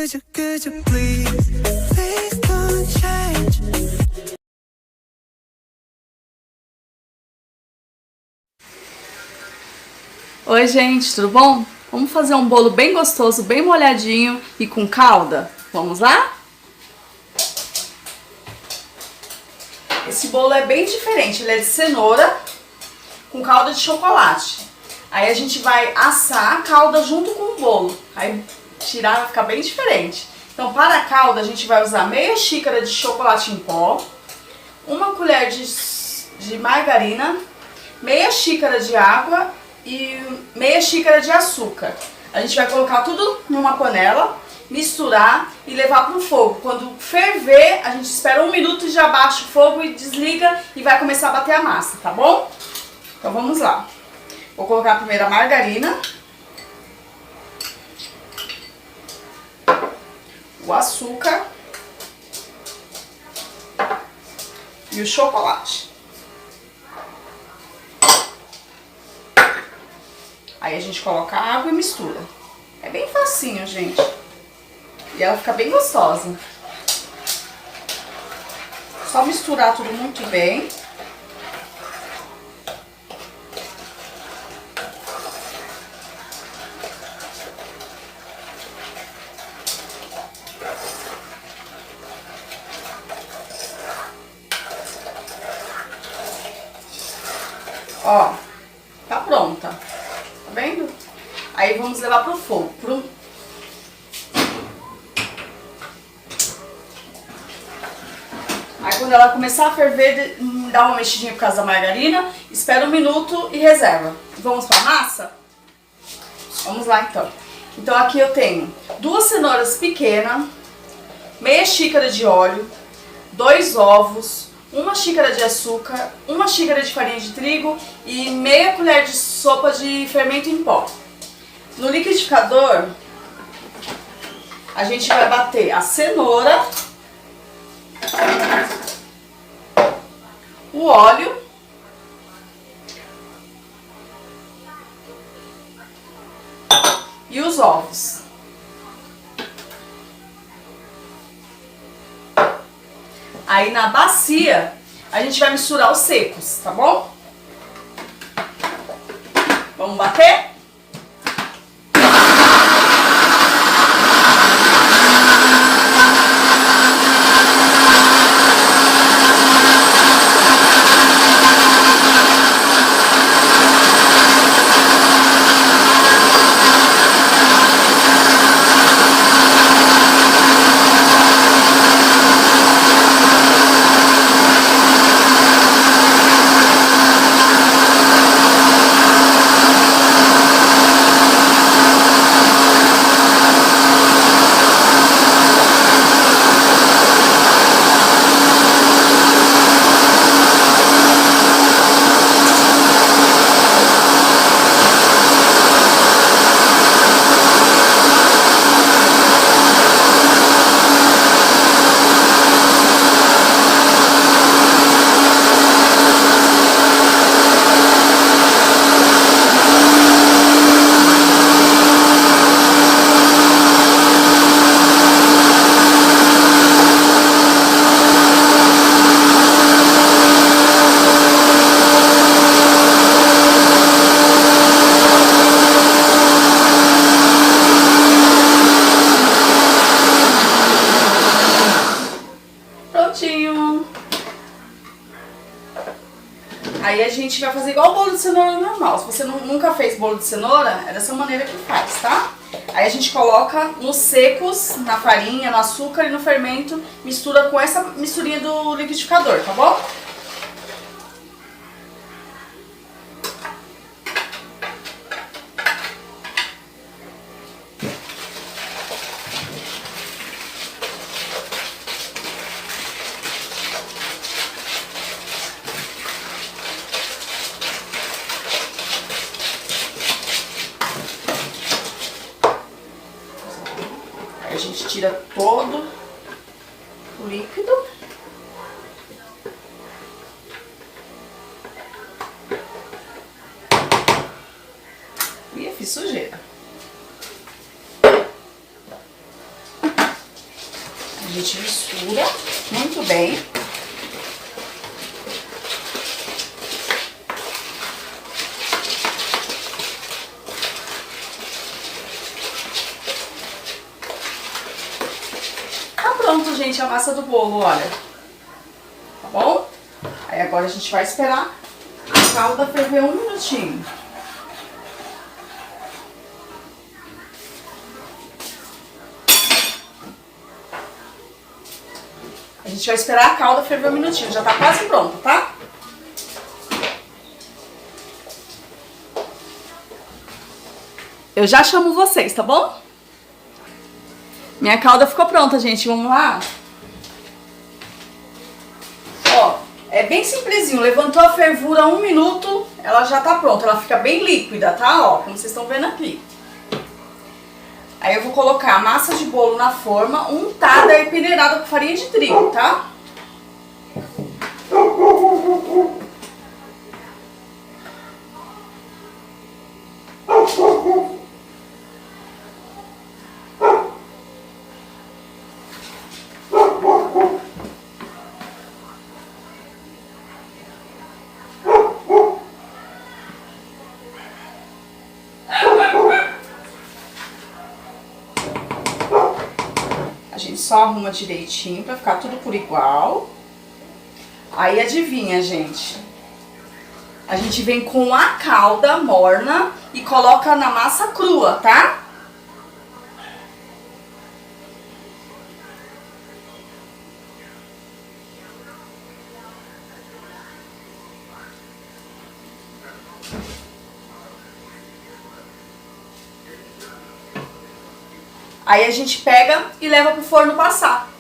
could you please, please don't change. Oi gente, tudo bom? Vamos fazer um bolo bem gostoso, bem molhadinho e com calda? Vamos lá? Esse bolo é bem diferente, ele é de cenoura com calda de chocolate. Aí a gente vai assar a calda junto com o bolo, aí tirar vai ficar bem diferente. Então para a calda a gente vai usar meia xícara de chocolate em pó, uma colher de margarina, meia xícara de água e meia xícara de açúcar. A gente vai colocar tudo numa panela, misturar e levar para o fogo. Quando ferver, a gente espera 1 minuto e já baixa o fogo e desliga e vai começar a bater a massa, tá bom? Então vamos lá. Vou colocar primeiro a margarina, o açúcar e o chocolate. Aí a gente coloca a água e mistura. É bem facinho, gente. E ela fica bem gostosa. Só misturar tudo muito bem. Ó, tá pronta. Tá vendo? Aí vamos levar pro fogo. Aí quando ela começar a ferver, dá uma mexidinha por causa da margarina, espera 1 minuto e reserva. Vamos pra massa? Vamos lá então. Então aqui eu tenho 2 cenouras pequenas, meia xícara de óleo, 2 ovos, 1 xícara de açúcar, 1 xícara de farinha de trigo e meia colher de sopa de fermento em pó. No liquidificador, a gente vai bater a cenoura, o óleo, e os ovos. Aí na bacia, a gente vai misturar os secos, tá bom? Vamos bater? Aí a gente vai fazer igual o bolo de cenoura normal. Se você nunca fez bolo de cenoura, é dessa maneira que faz, tá? Aí a gente coloca nos secos, na farinha, no açúcar e no fermento, mistura com essa misturinha do liquidificador, tá bom? A gente tira todo o líquido. E eu fiz sujeira. A gente mistura muito bem. Tá pronto, gente, a massa do bolo, olha. Tá bom? Aí agora a gente vai esperar a calda ferver 1 minutinho. A gente vai esperar a calda ferver 1 minutinho, já tá quase pronto, tá? Eu já chamo vocês, tá bom? Minha calda ficou pronta, gente, vamos lá? Ó, é bem simplesinho, levantou a fervura 1 minuto, ela já tá pronta, ela fica bem líquida, tá? Ó, como vocês estão vendo aqui. Aí eu vou colocar a massa de bolo na forma, untada e peneirada com farinha de trigo, tá? A gente só arruma direitinho pra ficar tudo por igual. Aí adivinha, gente? A gente vem com a calda morna e coloca na massa crua, tá? Aí a gente pega e leva pro forno passar.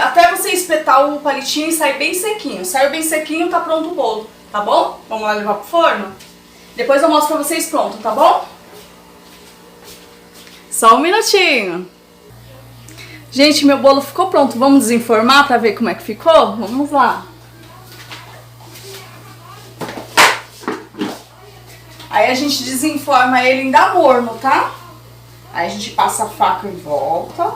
Até você espetar o palitinho e sair bem sequinho. Saiu bem sequinho, tá pronto o bolo, tá bom? Vamos lá levar pro forno? Depois eu mostro pra vocês pronto, tá bom? Só um minutinho. Gente, meu bolo ficou pronto. Vamos desenformar pra ver como é que ficou? Vamos lá. Aí a gente desenforma ele ainda morno, tá? Aí a gente passa a faca em volta.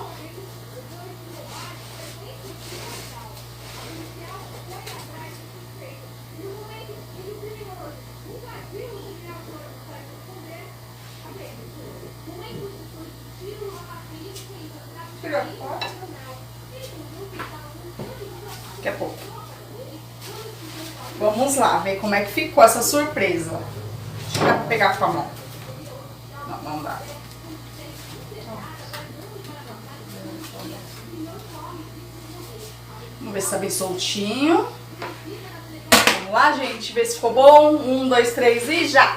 Daqui a pouco. Vamos lá, ver como é que ficou essa surpresa. Deixa eu pegar com a mão. Não, não dá. Vamos ver se tá bem soltinho. Vamos lá, gente, ver se ficou bom. 1, 2, 3 e já!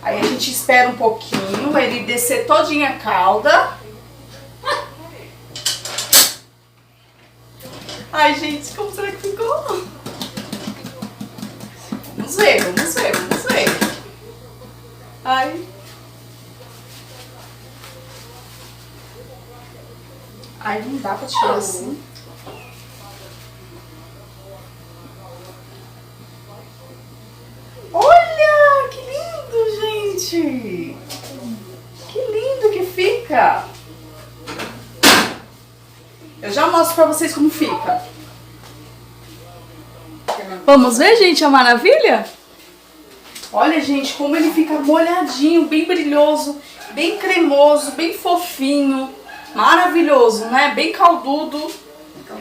Aí a gente espera um pouquinho, ele descer todinha a calda. Ai, gente, como será que ficou? Vamos ver, vamos ver, vamos ver. Ai. Ai, não dá pra tirar assim. Olha, que lindo, gente. Que lindo que fica. Eu já mostro pra vocês como fica. Vamos ver, gente, a maravilha? Olha, gente, como ele fica molhadinho, bem brilhoso, bem cremoso, bem fofinho. Maravilhoso, né? Bem caldudo.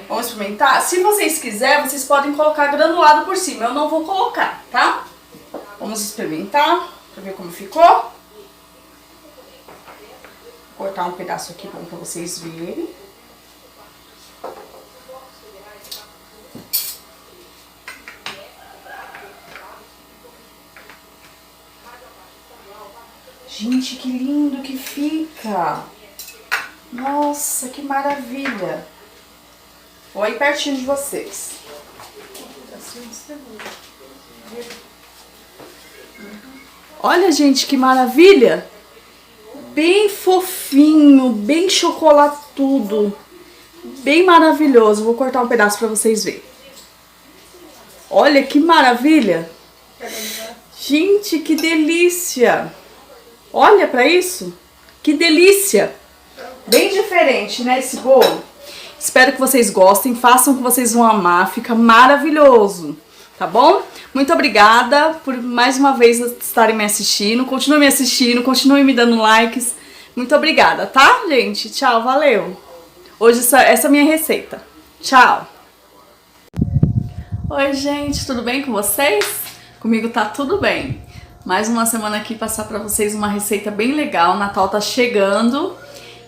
Vamos experimentar? Se vocês quiserem, vocês podem colocar granulado por cima. Eu não vou colocar, tá? Vamos experimentar pra ver como ficou. Vou cortar um pedaço aqui bom pra vocês verem. Gente, que lindo que fica! Nossa, que maravilha! Vou aí pertinho de vocês. Olha, gente, que maravilha! Bem fofinho, bem chocolatudo, bem maravilhoso. Vou cortar um pedaço pra vocês verem. Olha que maravilha! Gente, que delícia! Olha pra isso! Que delícia! bem diferente, né, esse bolo. Espero que vocês gostem, façam que vocês vão amar, fica maravilhoso, tá bom? Muito obrigada por mais uma vez estarem me assistindo, continuem me dando likes. Muito obrigada, tá, gente? Tchau, valeu! Hoje essa é a minha receita. Tchau! Oi, gente, tudo bem com vocês? Comigo tá tudo bem. Mais uma semana aqui passar pra vocês uma receita bem legal. O Natal tá chegando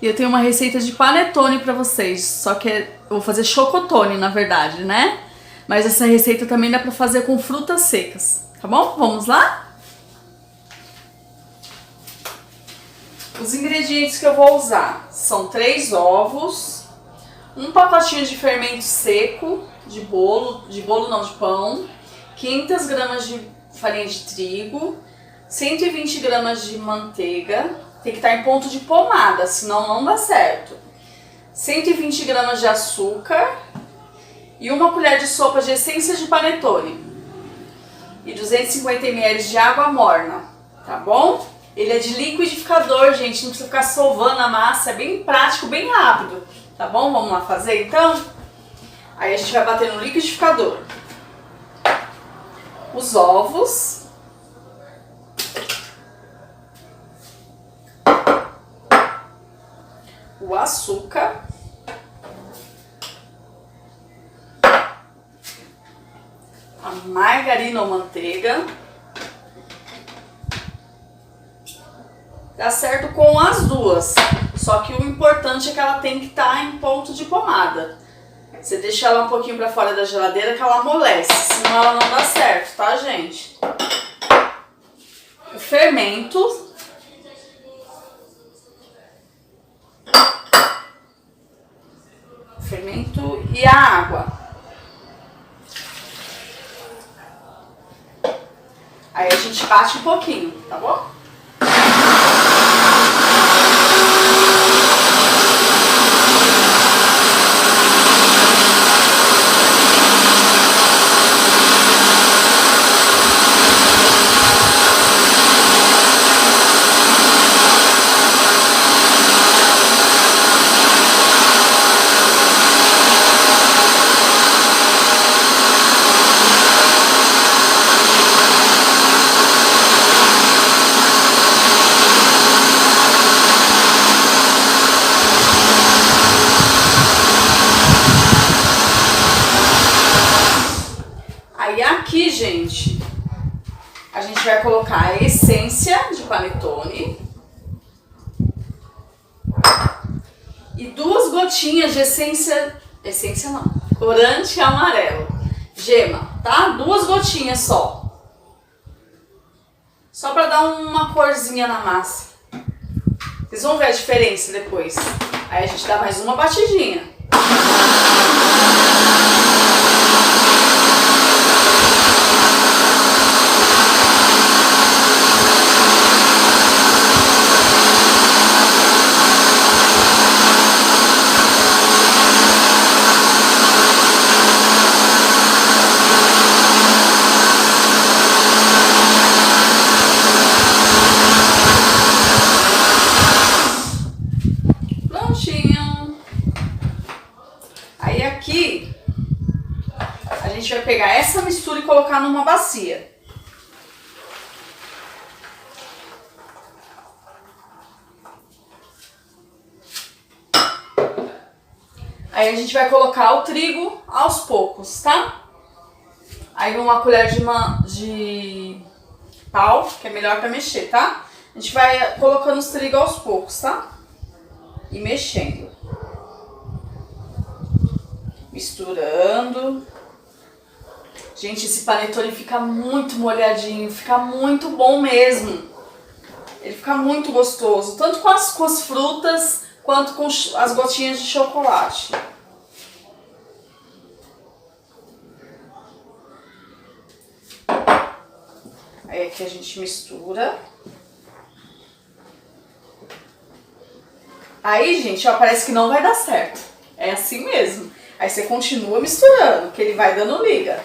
e eu tenho uma receita de panetone pra vocês. Só que eu vou fazer chocotone, na verdade, né? Mas essa receita também dá pra fazer com frutas secas, tá bom? Vamos lá? Os ingredientes que eu vou usar são 3 ovos, um pacotinho de fermento seco, de pão, 500 gramas de farinha de trigo, 120 gramas de manteiga, tem que estar em ponto de pomada, senão não dá certo, 120 gramas de açúcar e 1 colher de sopa de essência de panetone e 250 ml de água morna, tá bom? Ele é de liquidificador, gente, não precisa ficar sovando a massa, é bem prático, bem rápido, tá bom? Vamos lá fazer então? Aí a gente vai bater no liquidificador os ovos, o açúcar, a margarina ou manteiga. Dá certo com as duas, só que o importante é que ela tem que estar em ponto de pomada. Você deixa ela um pouquinho pra fora da geladeira que ela amolece, senão ela não dá certo, tá, gente? O fermento. E a água. Aí a gente bate um pouquinho, tá bom? Aí aqui, gente, a gente vai colocar a essência de panetone e 2 gotinhas de essência não, corante amarelo, gema, tá? 2 gotinhas só pra dar uma corzinha na massa. Vocês vão ver a diferença depois. Aí a gente dá mais uma batidinha. Aí aqui a gente vai pegar essa mistura e colocar numa bacia. Aí a gente vai colocar o trigo aos poucos, tá? Aí 1 colher de pau, que é melhor pra mexer, tá? A gente vai colocando os trigos aos poucos, tá? E mexendo. Misturando. Gente, esse panetone fica muito molhadinho, fica muito bom mesmo. Ele fica muito gostoso, tanto com as frutas quanto com as gotinhas de chocolate. Aí aqui a gente mistura. Aí, gente, ó, parece que não vai dar certo. É assim mesmo. Aí você continua misturando, que ele vai dando liga.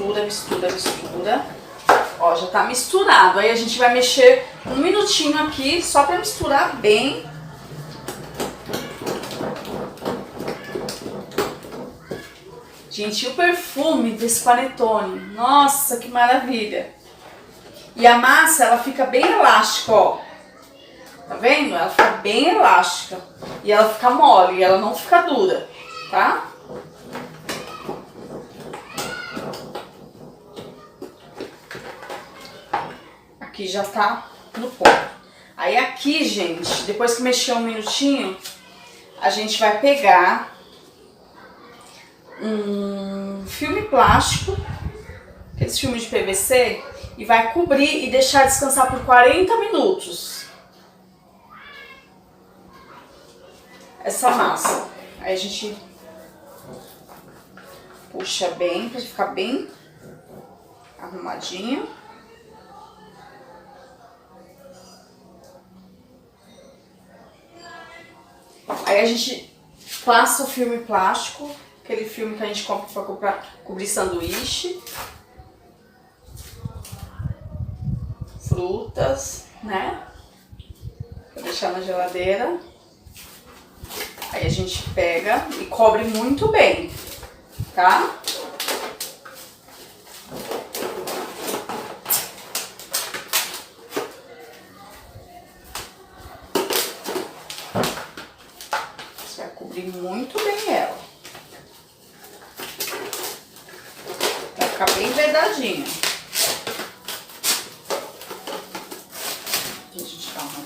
mistura, mistura, mistura. Ó, já tá misturado. Aí a gente vai mexer um minutinho aqui, só pra misturar bem. Gente, e o perfume desse panetone? Nossa, que maravilha! E a massa, ela fica bem elástica, ó. Tá vendo? Ela fica bem elástica. E ela fica mole, ela não fica dura, tá? Aqui já tá no ponto. Aí aqui, gente, depois que mexer um minutinho, a gente vai pegar um filme plástico, aqueles filmes de PVC, e vai cobrir e deixar descansar por 40 minutos. Essa massa. Aí a gente puxa bem, pra ficar bem arrumadinho. Aí a gente passa o filme plástico, aquele filme que a gente compra pra cobrir sanduíche, frutas, né? Pra deixar na geladeira. Aí a gente pega e cobre muito bem, tá? Você vai cobrir muito bem ela. Vai ficar bem vedadinha. A gente dá uma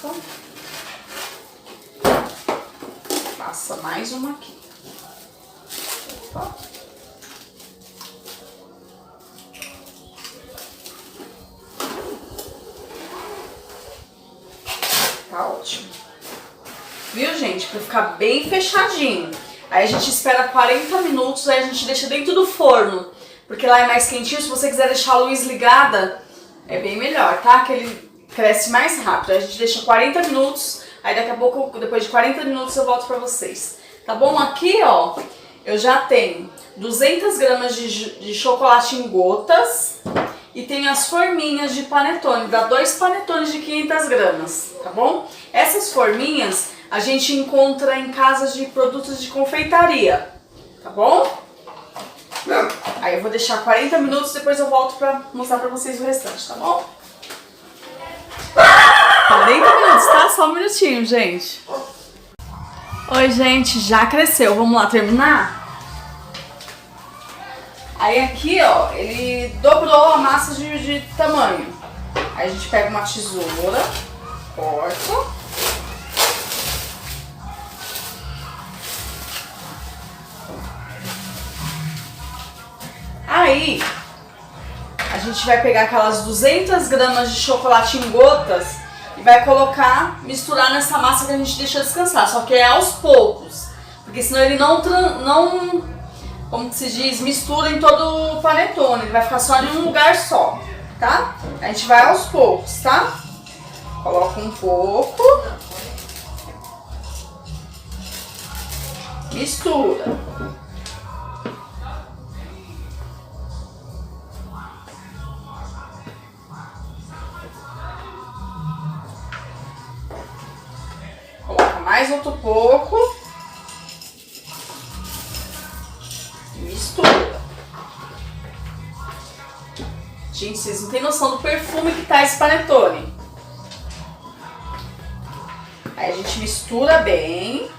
volta. Passa mais uma aqui. Opa. Tá ótimo. Viu, gente? Pra ficar bem fechadinho. Aí a gente espera 40 minutos, aí a gente deixa dentro do forno. Porque lá é mais quentinho. Se você quiser deixar a luz ligada, é bem melhor, tá? Que ele cresce mais rápido. Aí a gente deixa 40 minutos. Aí daqui a pouco, depois de 40 minutos, eu volto pra vocês. Tá bom? Aqui, ó, eu já tenho 200 gramas de chocolate em gotas e tenho as forminhas de panetone. Dá 2 panetones de 500 gramas, tá bom? Essas forminhas a gente encontra em casas de produtos de confeitaria, tá bom? Aí eu vou deixar 40 minutos, depois eu volto pra mostrar pra vocês o restante, tá bom? 40 minutos, tá? Só um minutinho, gente. Oi, gente, já cresceu. Vamos lá terminar? Aí aqui, ó, ele dobrou a massa de tamanho. Aí a gente pega uma tesoura, corta. Aí, a gente vai pegar aquelas 200 gramas de chocolate em gotas e vai colocar, misturar nessa massa que a gente deixa descansar. Só que é aos poucos, porque senão ele não como se diz, mistura em todo o panetone. Ele vai ficar só em um lugar só, tá? A gente vai aos poucos, tá? Coloca um pouco. Mistura. Mais outro pouco. Mistura. Gente, vocês não têm noção do perfume que tá esse panetone. Aí a gente mistura bem.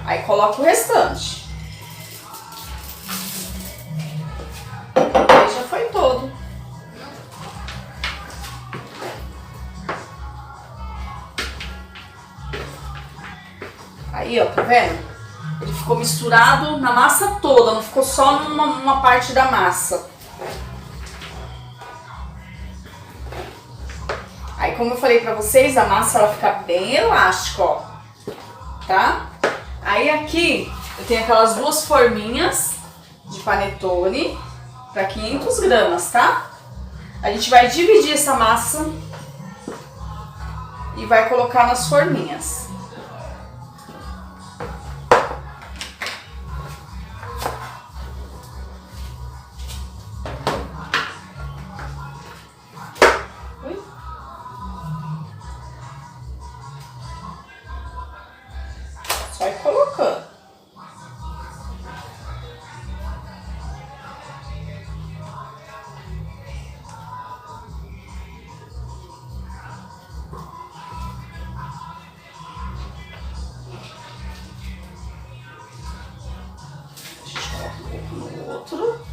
Aí coloca o restante. Aí já foi todo. Aí, ó, tá vendo? Ele ficou misturado na massa toda, não ficou só numa parte da massa. Aí, como eu falei pra vocês, a massa ela fica bem elástica, ó. Tá? Aí aqui eu tenho aquelas 2 forminhas de panetone para 500 gramas, tá? A gente vai dividir essa massa e vai colocar nas forminhas. Vai colocando. A gente coloca um pouco no outro.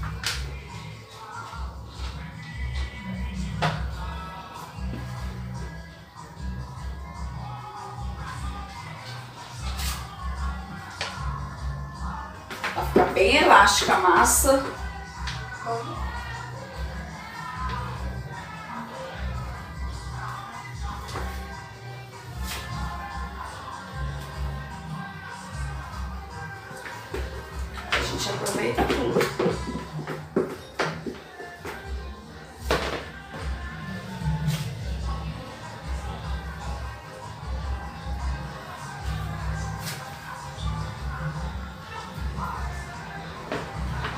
Pra ficar bem elástica a massa. A gente aproveita tudo.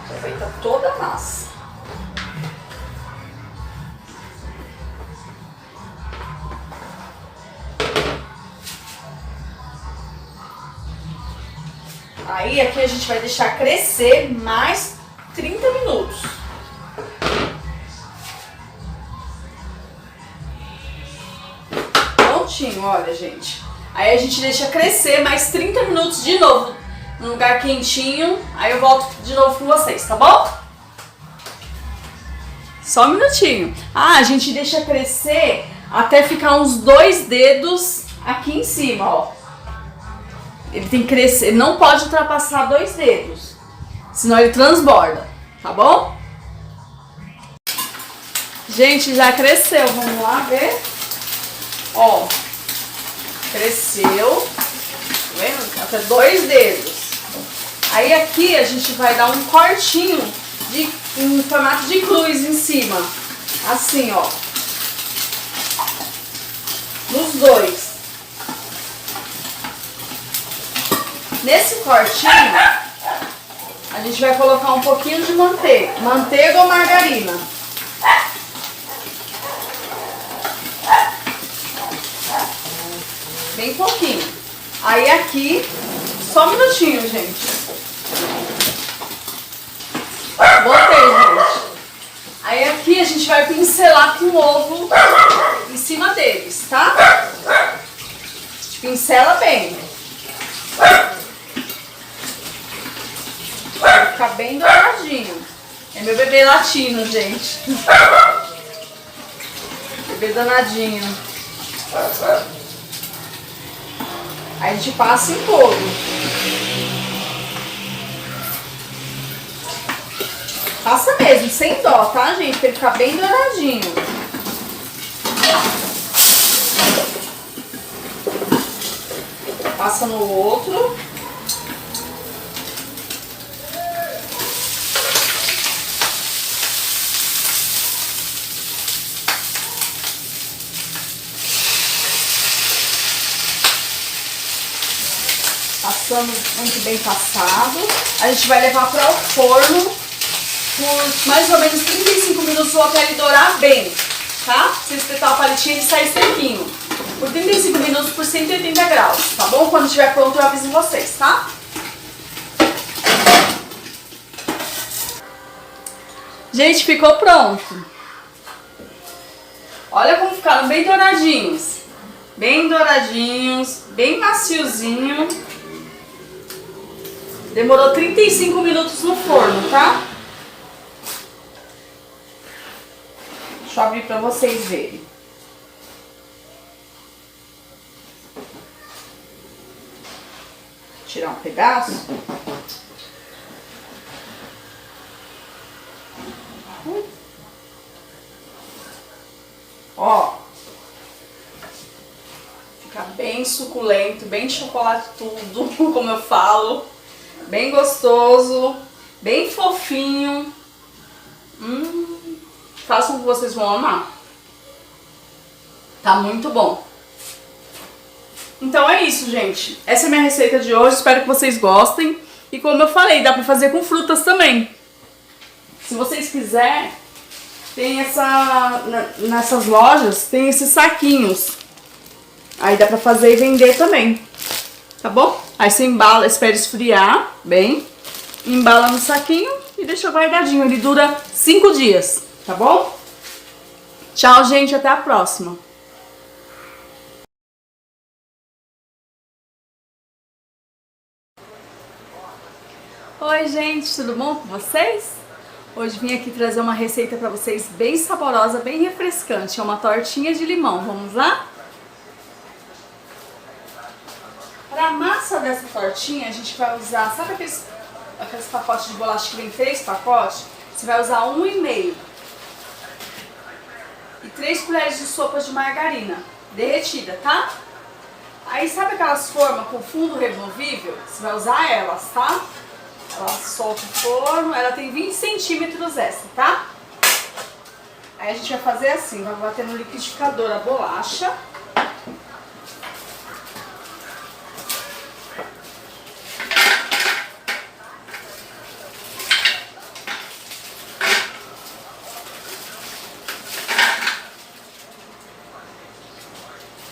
Aproveita toda a massa. Aí aqui a gente vai deixar crescer mais 30 minutos. Prontinho, olha, gente. Aí a gente deixa crescer mais 30 minutos de novo, num lugar quentinho. Aí eu volto de novo com vocês, tá bom? Só um minutinho. Ah, a gente deixa crescer até ficar uns 2 dedos aqui em cima, ó. Ele tem que crescer, não pode ultrapassar 2 dedos, senão ele transborda, tá bom? Gente, já cresceu, vamos lá ver. Ó, cresceu, tá vendo? Até 2 dedos. Aí aqui a gente vai dar um cortinho em formato de cruz em cima, assim, ó, nos 2. Nesse cortinho, a gente vai colocar um pouquinho de manteiga. Manteiga ou margarina. Bem pouquinho. Aí aqui, só um minutinho, gente. Botei, gente. Aí aqui a gente vai pincelar com ovo em cima deles, tá? Pincela bem. Vai ficar bem douradinho. É meu bebê latino, gente. Bebê danadinho. Aí a gente passa em todo. Passa mesmo, sem dó, tá, gente? Pra ele ficar bem douradinho. Passa no outro. Passando muito bem passado. A gente vai levar para o forno por mais ou menos 35 minutos ou até ele dourar bem, tá? Se espetar o palitinho ele sai sequinho. Por 35 minutos por 180 graus, tá bom? Quando estiver pronto eu aviso vocês, tá? Gente, ficou pronto. Olha como ficaram bem douradinhos. Bem douradinhos, bem maciozinho. Demorou 35 minutos no forno, tá? Deixa eu abrir pra vocês verem. Tirar um pedaço. Ó. Fica bem suculento, bem chocolate tudo, como eu falo. Bem gostoso, bem fofinho. Façam que vocês vão amar. Tá muito bom. Então é isso, gente. Essa é a minha receita de hoje. Espero que vocês gostem. E como eu falei, dá pra fazer com frutas também. Se vocês quiserem, tem nessas lojas, tem esses saquinhos. Aí dá pra fazer e vender também. Tá bom? Aí você embala, espera esfriar bem, embala no saquinho e deixa guardadinho. Ele dura 5 dias, tá bom? Tchau, gente, até a próxima. Oi, gente, tudo bom com vocês? Hoje vim aqui trazer uma receita para vocês bem saborosa, bem refrescante. É uma tortinha de limão. Vamos lá? Para a massa dessa tortinha, a gente vai usar, sabe aqueles pacotes de bolacha que vem 3 pacotes? Você vai usar 1,5 e 3 colheres de sopa de margarina derretida, tá? Aí sabe aquelas formas com fundo removível? Você vai usar elas, tá? Ela solta o forno, ela tem 20 centímetros essa, tá? Aí a gente vai fazer assim, vai bater no liquidificador a bolacha.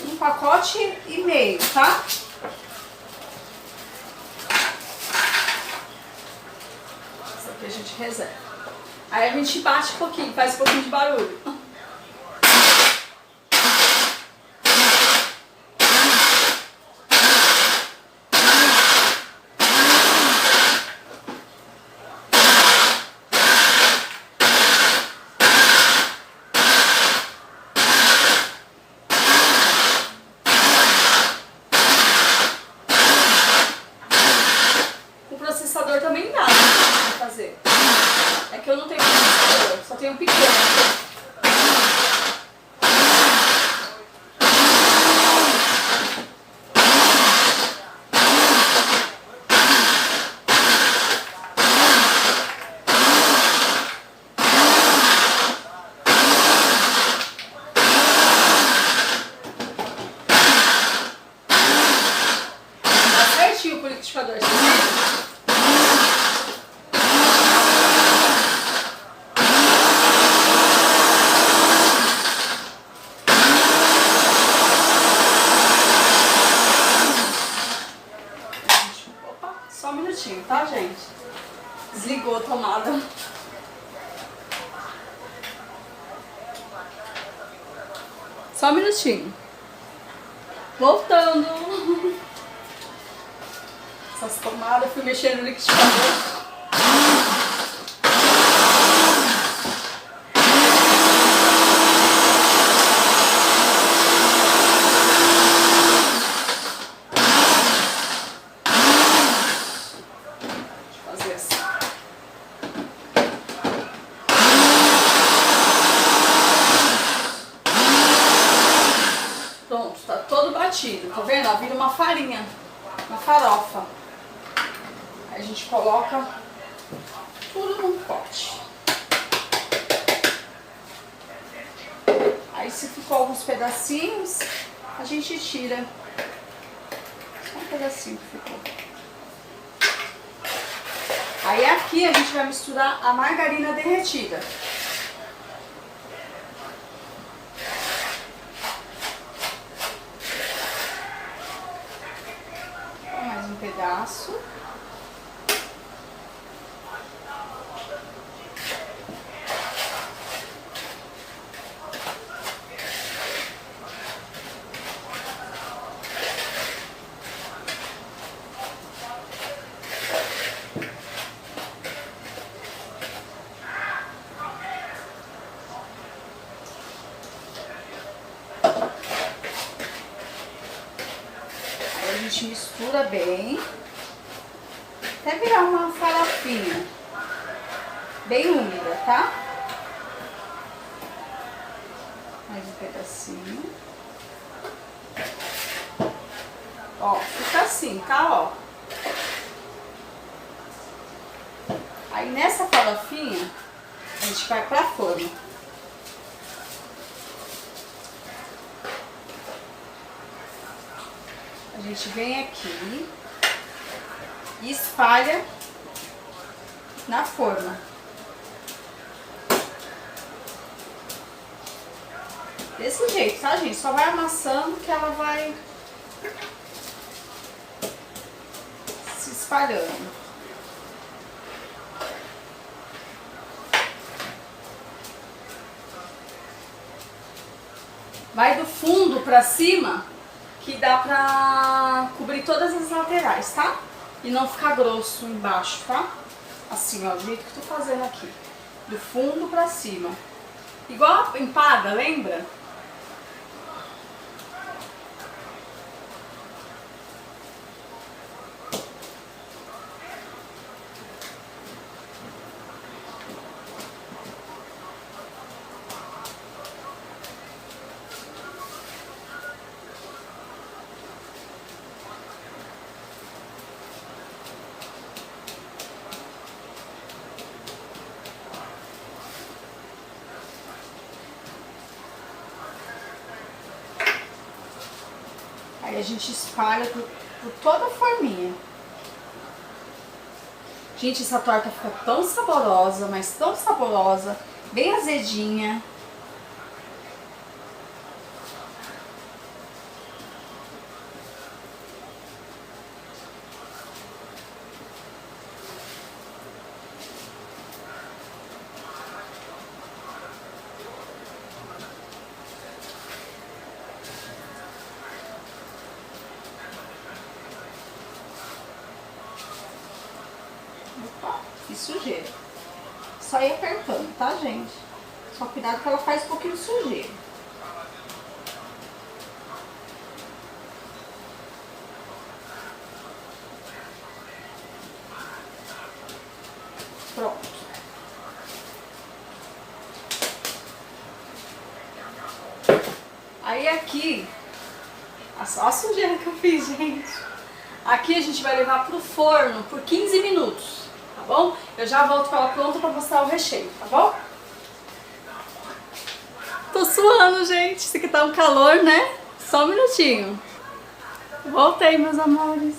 Um pacote e meio, tá? A gente reserva. Aí a gente bate um pouquinho, faz um pouquinho de barulho. O processador também dá, né, pra fazer. É que eu não tenho processador, só tenho um pequeno. Tá certinho pro liquidificador, tá vendo? Só um minutinho, tá, gente? Desligou a tomada. Só um minutinho. Voltando. Essas tomadas, fui mexendo no liquidificador. Pronto, tá todo batido, tá vendo? Ó, vira uma farinha, uma farofa. Aí a gente coloca tudo num pote. Aí se ficou alguns pedacinhos, a gente tira. Só um pedacinho que ficou. Aí aqui a gente vai misturar a margarina derretida. Mais um pedaço. A gente mistura bem, até virar uma farofinha bem úmida, tá? Mais um pedacinho. Ó, fica assim, tá? Ó. Aí nessa farofinha, a gente vai pra forno. A gente vem aqui e espalha na forma. Desse jeito, tá, gente? Só vai amassando que ela vai espalhando. Vai do fundo pra cima, que dá pra cobrir todas as laterais, tá? E não ficar grosso embaixo, tá? Assim, ó, do jeito que eu tô fazendo aqui. Do fundo pra cima. Igual a empada, lembra? Aí a gente espalha por toda a forminha. Gente, essa torta fica tão saborosa, mas tão saborosa, bem azedinha. Opa, que sujeira. Só ir apertando, tá, gente? Só cuidado que ela faz um pouquinho de sujeira. Pronto. Aí aqui, olha a sujeira que eu fiz, gente. Aqui a gente vai levar pro forno por 15 minutos, tá bom? Eu já volto com ela pronta pra mostrar o recheio, tá bom? Tô suando, gente. Isso aqui tá um calor, né? Só um minutinho. Voltei, meus amores.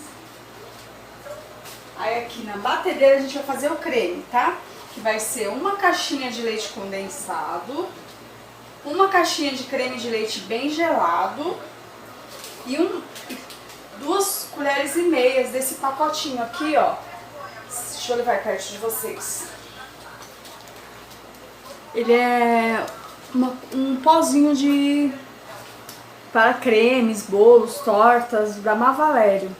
Aí aqui na batedeira a gente vai fazer o creme, tá? Que vai ser uma caixinha de leite condensado, uma caixinha de creme de leite bem gelado e 2 colheres e meias desse pacotinho aqui, ó. Deixa eu levar perto de vocês. Ele é um pozinho para cremes, bolos, tortas, da Mavalério.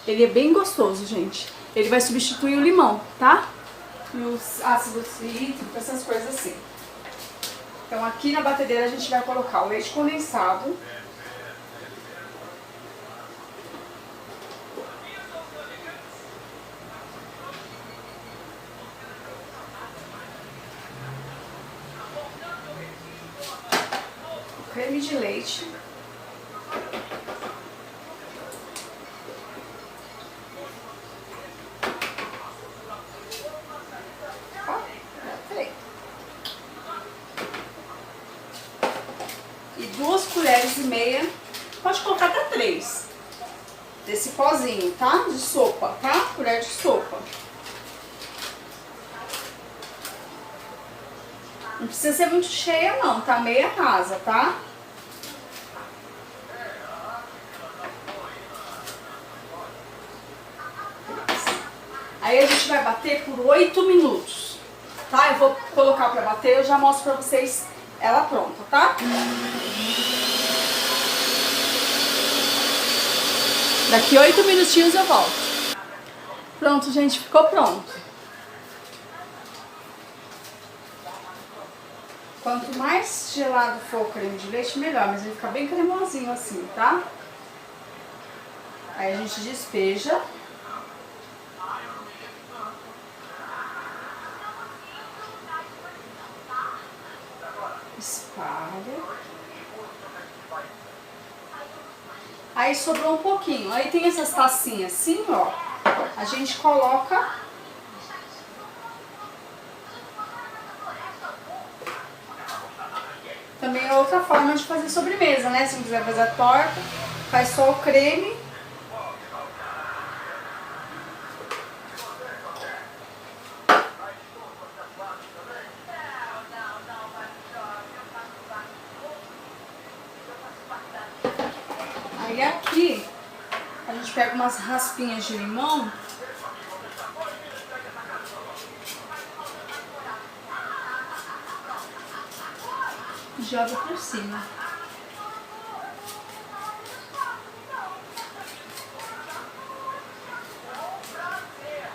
Ele é bem gostoso, gente. Ele vai substituir o limão, tá? E os ácidos cítricos, essas coisas assim. Então aqui na batedeira a gente vai colocar o leite condensado. Creme de leite. Ó, peraí. E 2 colheres e meia, pode colocar até 3, desse pozinho, tá? De sopa, tá? Colher de sopa. Não precisa ser muito cheia não, tá? Meia rasa, tá? Aí a gente vai bater por 8 minutos, tá? Eu vou colocar pra bater, eu já mostro pra vocês ela pronta, tá? Daqui 8 minutinhos eu volto. Pronto, gente, ficou pronto. Quanto mais gelado for o creme de leite, melhor, mas ele fica bem cremosinho assim, tá? Aí a gente despeja. Espalha. Aí sobrou um pouquinho. Aí tem essas tacinhas assim, ó. A gente coloca. Também é outra forma de fazer sobremesa, né? Se não quiser fazer a torta, faz só o creme. Aí aqui, a gente pega umas raspinhas de limão joga por cima.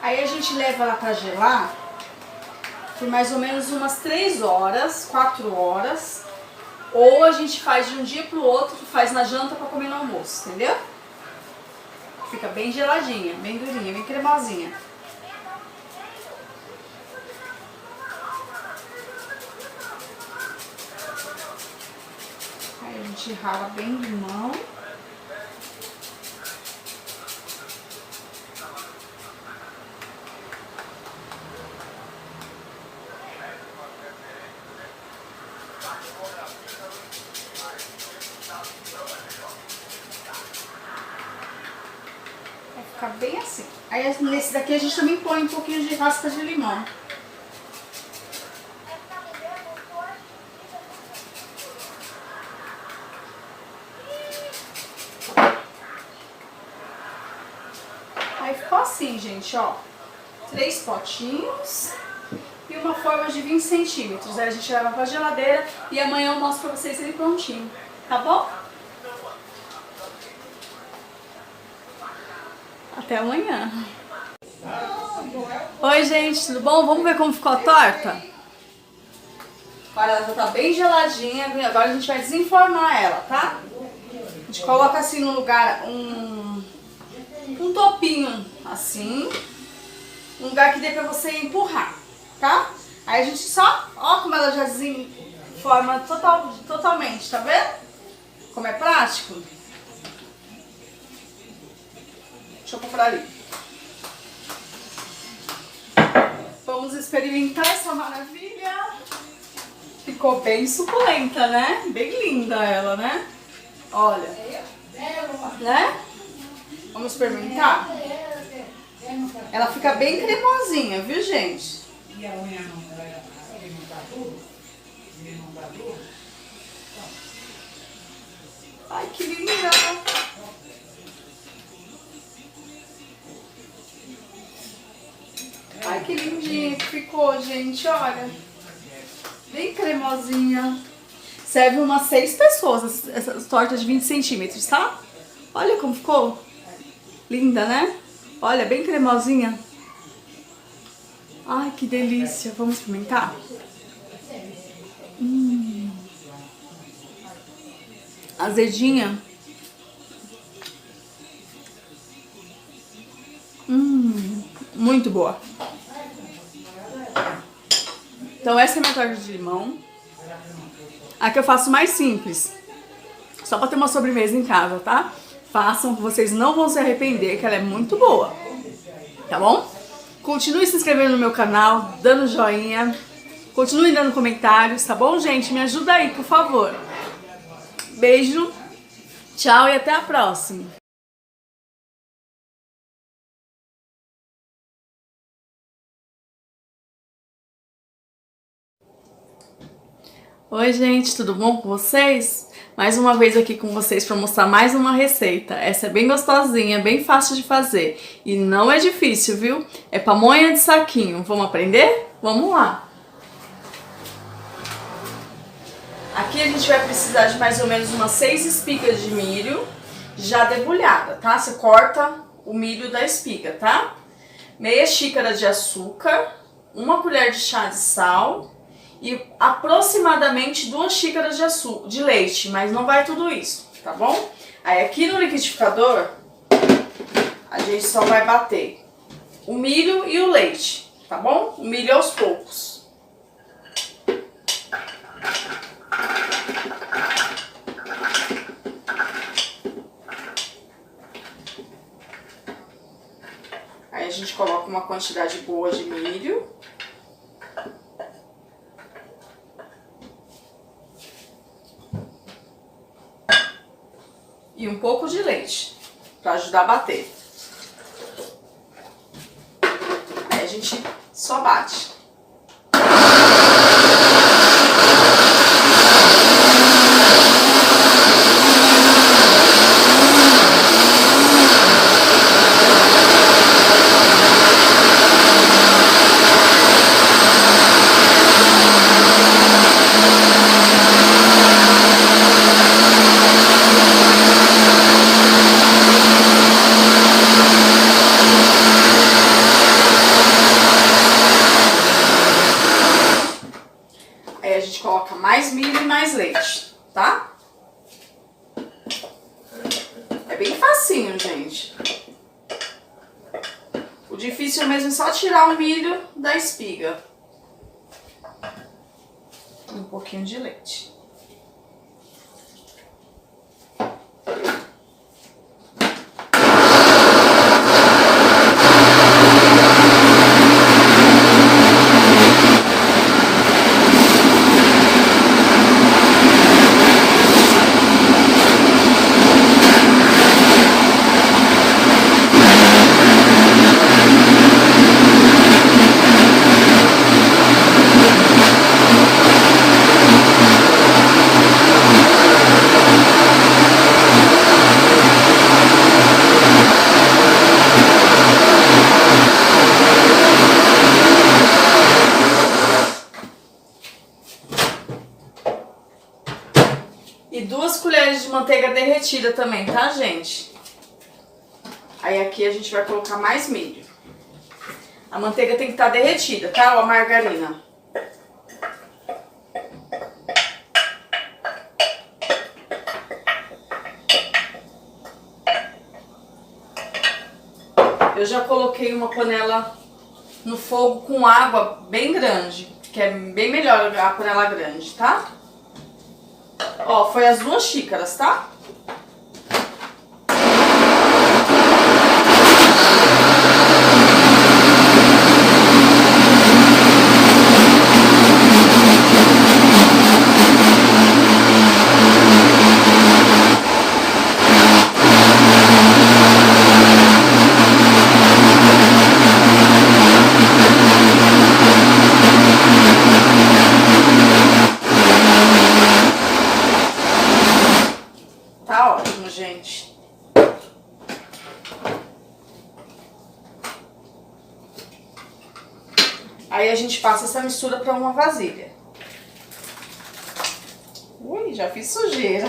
Aí a gente leva ela pra gelar por mais ou menos umas 3 horas, 4 horas. Ou a gente faz de um dia pro outro, faz na janta pra comer no almoço, entendeu? Fica bem geladinha, bem durinha, bem cremosinha. Aí a gente rala bem limão. Vai ficar bem assim. Aí nesse daqui a gente também põe um pouquinho de raspa de limão. Aí ficou assim, gente, ó. 3 potinhos e uma forma de 20 centímetros. Aí a gente leva pra geladeira e amanhã eu mostro pra vocês ele prontinho, tá bom? Até amanhã. Oi, gente, tudo bom? Vamos ver como ficou a torta? Olha, ela já tá bem geladinha. Agora a gente vai desenformar ela, tá? A gente coloca assim no lugar um topinho assim. Um lugar que dê pra você empurrar, tá? Aí a gente só, ó como ela já desenforma totalmente, tá vendo? Como é prático? Deixa eu comprar ali. Vamos experimentar essa maravilha. Ficou bem suculenta, né? Bem linda ela, né? Olha. Né? Vamos experimentar? Ela fica bem cremosinha, viu, gente? E a unha não, ele não tá duro? Ele não tá duro? Ai, que linda! Ai, que lindinha que ficou, gente, olha. Bem cremosinha. Serve umas 6 pessoas, essas tortas de 20 centímetros, tá? Olha como ficou. Linda, né? Olha, bem cremosinha. Ai, que delícia. Vamos experimentar? Azedinha. Muito boa. Então essa é a minha torta de limão. A que eu faço mais simples. Só pra ter uma sobremesa em casa, tá? Façam, vocês não vão se arrepender, que ela é muito boa. Tá bom? Continue se inscrevendo no meu canal, dando joinha. Continue dando comentários, tá bom, gente? Me ajuda aí, por favor. Beijo, tchau e até a próxima. Oi, gente, tudo bom com vocês? Mais uma vez aqui com vocês para mostrar mais uma receita. Essa é bem gostosinha, bem fácil de fazer e não é difícil, viu? É pamonha de saquinho. Vamos aprender? Vamos lá! Aqui a gente vai precisar de mais ou menos umas 6 espigas de milho já debulhada, tá? Você corta o milho da espiga, tá? Meia xícara de açúcar, 1 colher de chá de sal e aproximadamente 2 xícaras de leite, mas não vai tudo isso, tá bom? Aí aqui no liquidificador, a gente só vai bater o milho e o leite, tá bom? O milho aos poucos. Aí a gente coloca uma quantidade boa de milho. E um pouco de leite, para ajudar a bater. Aí a gente só bate. bem facinho, gente. O difícil mesmo é só tirar o milho da espiga. Um pouquinho de leite. E 2 colheres de manteiga derretida também, tá, gente? Aí aqui a gente vai colocar mais milho. A manteiga tem que estar derretida, tá? Ou a margarina. Eu já coloquei uma panela no fogo com água bem grande, que é bem melhor a panela grande, tá? Ó, foi as 2 xícaras, tá? Tá ótimo, gente. Aí a gente passa essa mistura para uma vasilha. Ui, já fiz sujeira.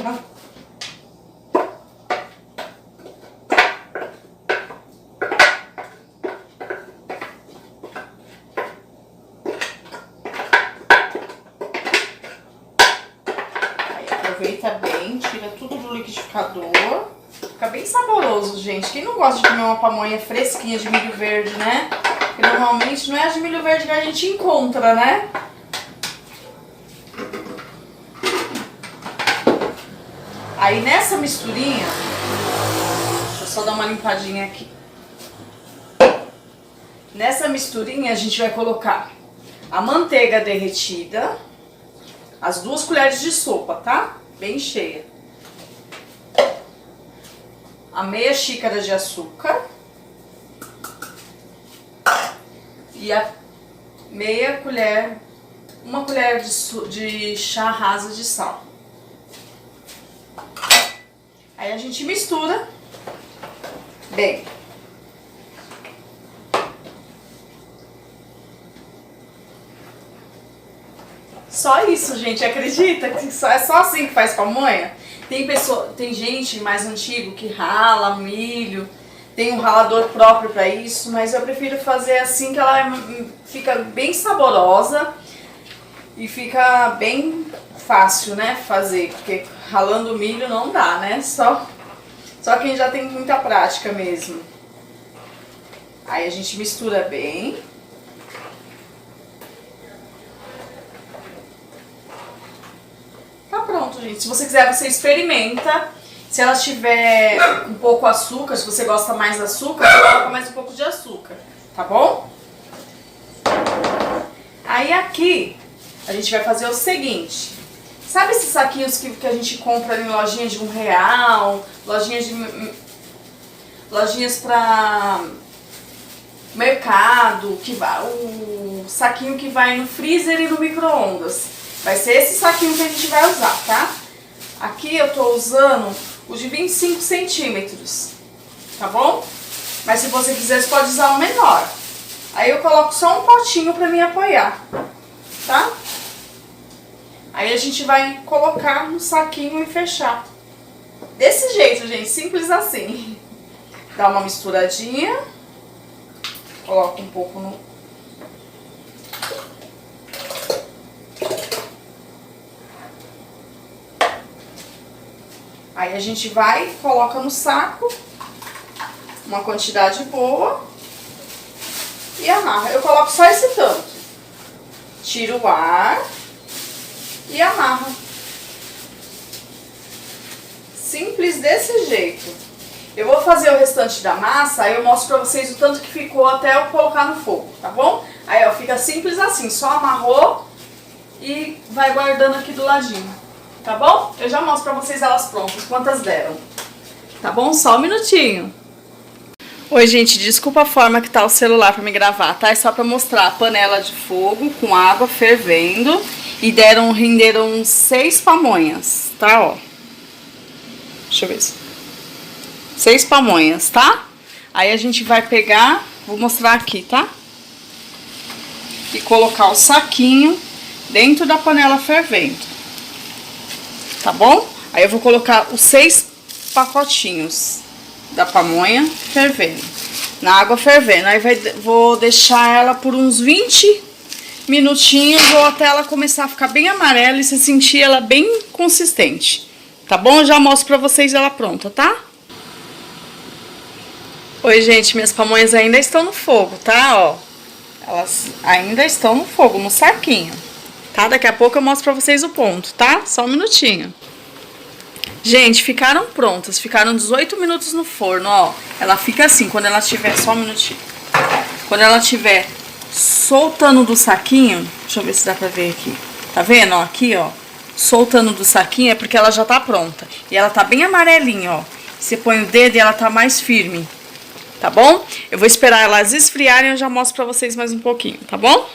Aproveita bem, tira tudo do liquidificador. Fica bem saboroso, gente. Quem não gosta de comer uma pamonha fresquinha de milho verde, né? Porque normalmente não é a de milho verde que a gente encontra, né? Aí nessa misturinha, deixa eu só dar uma limpadinha aqui. Nessa misturinha a gente vai colocar a manteiga derretida, as 2 colheres de sopa, tá? Bem cheia. A meia xícara de açúcar. E a meia colher, uma colher de chá rasa de sal. Aí a gente mistura bem. Só isso, gente, acredita? Que é só assim que faz pamonha? Tem gente mais antigo que rala milho, tem um ralador próprio para isso, mas eu prefiro fazer assim que ela fica bem saborosa e fica bem fácil, né, fazer, porque ralando milho não dá, né? Só quem já tem muita prática mesmo. Aí a gente mistura bem. Tá pronto, gente. Se você quiser, você experimenta. Se ela tiver um pouco açúcar, se você gosta mais de açúcar, você coloca mais um pouco de açúcar, tá bom? Aí aqui, a gente vai fazer o seguinte. Sabe esses saquinhos que a gente compra em lojinhas de R$1, lojinhas pra mercado, o saquinho que vai no freezer e no micro-ondas. Vai ser esse saquinho que a gente vai usar, tá? Aqui eu tô usando o de 25 centímetros, tá bom? Mas se você quiser, você pode usar um menor. Aí eu coloco só um potinho pra me apoiar, tá? Aí a gente vai colocar no saquinho e fechar. Desse jeito, gente, simples assim. Dá uma misturadinha. Coloca um pouco no... Aí a gente vai, coloca no saco, uma quantidade boa e amarra. Eu coloco só esse tanto. Tiro o ar e amarra. Simples desse jeito. Eu vou fazer o restante da massa, aí eu mostro pra vocês o tanto que ficou até eu colocar no fogo, tá bom? Aí, ó, fica simples assim, só amarrou e vai guardando aqui do ladinho, tá bom? Eu já mostro pra vocês elas prontas, quantas deram. Tá bom? Só um minutinho. Oi, gente, desculpa a forma que tá o celular pra me gravar, tá? É só pra mostrar a panela de fogo com água fervendo e renderam 6 pamonhas, tá? Ó. Deixa eu ver se... 6 pamonhas, tá? Aí a gente vai pegar, vou mostrar aqui, tá? E colocar o saquinho dentro da panela fervendo, tá bom? Aí eu vou colocar os 6 pacotinhos da pamonha fervendo, na água fervendo. Aí vou deixar ela por uns 20 minutinhos ou até ela começar a ficar bem amarela e você sentir ela bem consistente, tá bom? Eu já mostro pra vocês ela pronta, tá? Oi, gente, minhas pamonhas ainda estão no fogo, tá? Ó, elas ainda estão no fogo, no saquinho, tá? Daqui a pouco eu mostro pra vocês o ponto, tá? Só um minutinho. Gente, ficaram prontas, ficaram 18 minutos no forno, ó. Ela fica assim, quando ela tiver, só um minutinho. Quando ela tiver soltando do saquinho, deixa eu ver se dá pra ver aqui. Tá vendo, ó, aqui, ó, soltando do saquinho é porque ela já tá pronta. E ela tá bem amarelinha, ó. Você põe o dedo e ela tá mais firme, tá bom? Eu vou esperar elas esfriarem e eu já mostro pra vocês mais um pouquinho, tá bom?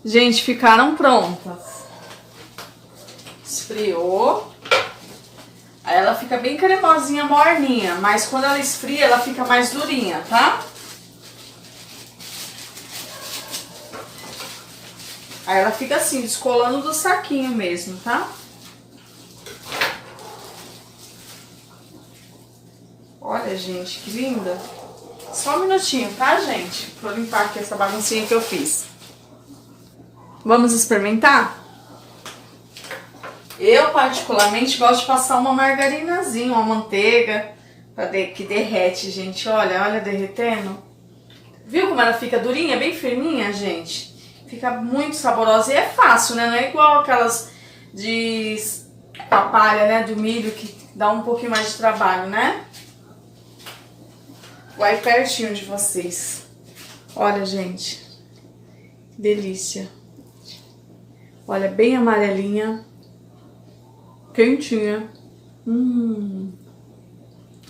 Gente, ficaram prontas. Esfriou. Aí ela fica bem cremosinha, morninha, mas quando ela esfria, ela fica mais durinha, tá? Aí ela fica assim, descolando do saquinho mesmo, tá? Olha, gente, que linda. Só um minutinho, tá, gente? Vou limpar aqui essa baguncinha que eu fiz. Vamos experimentar? Eu, particularmente, gosto de passar uma margarinazinha, uma manteiga, que derrete, gente. Olha, olha derretendo. Viu como ela fica durinha, bem firminha, gente? Fica muito saborosa e é fácil, né? Não é igual aquelas de papalha, né? Do milho, que dá um pouquinho mais de trabalho, né? Vai pertinho de vocês. Olha, gente. Que delícia. Olha, bem amarelinha. Quentinha.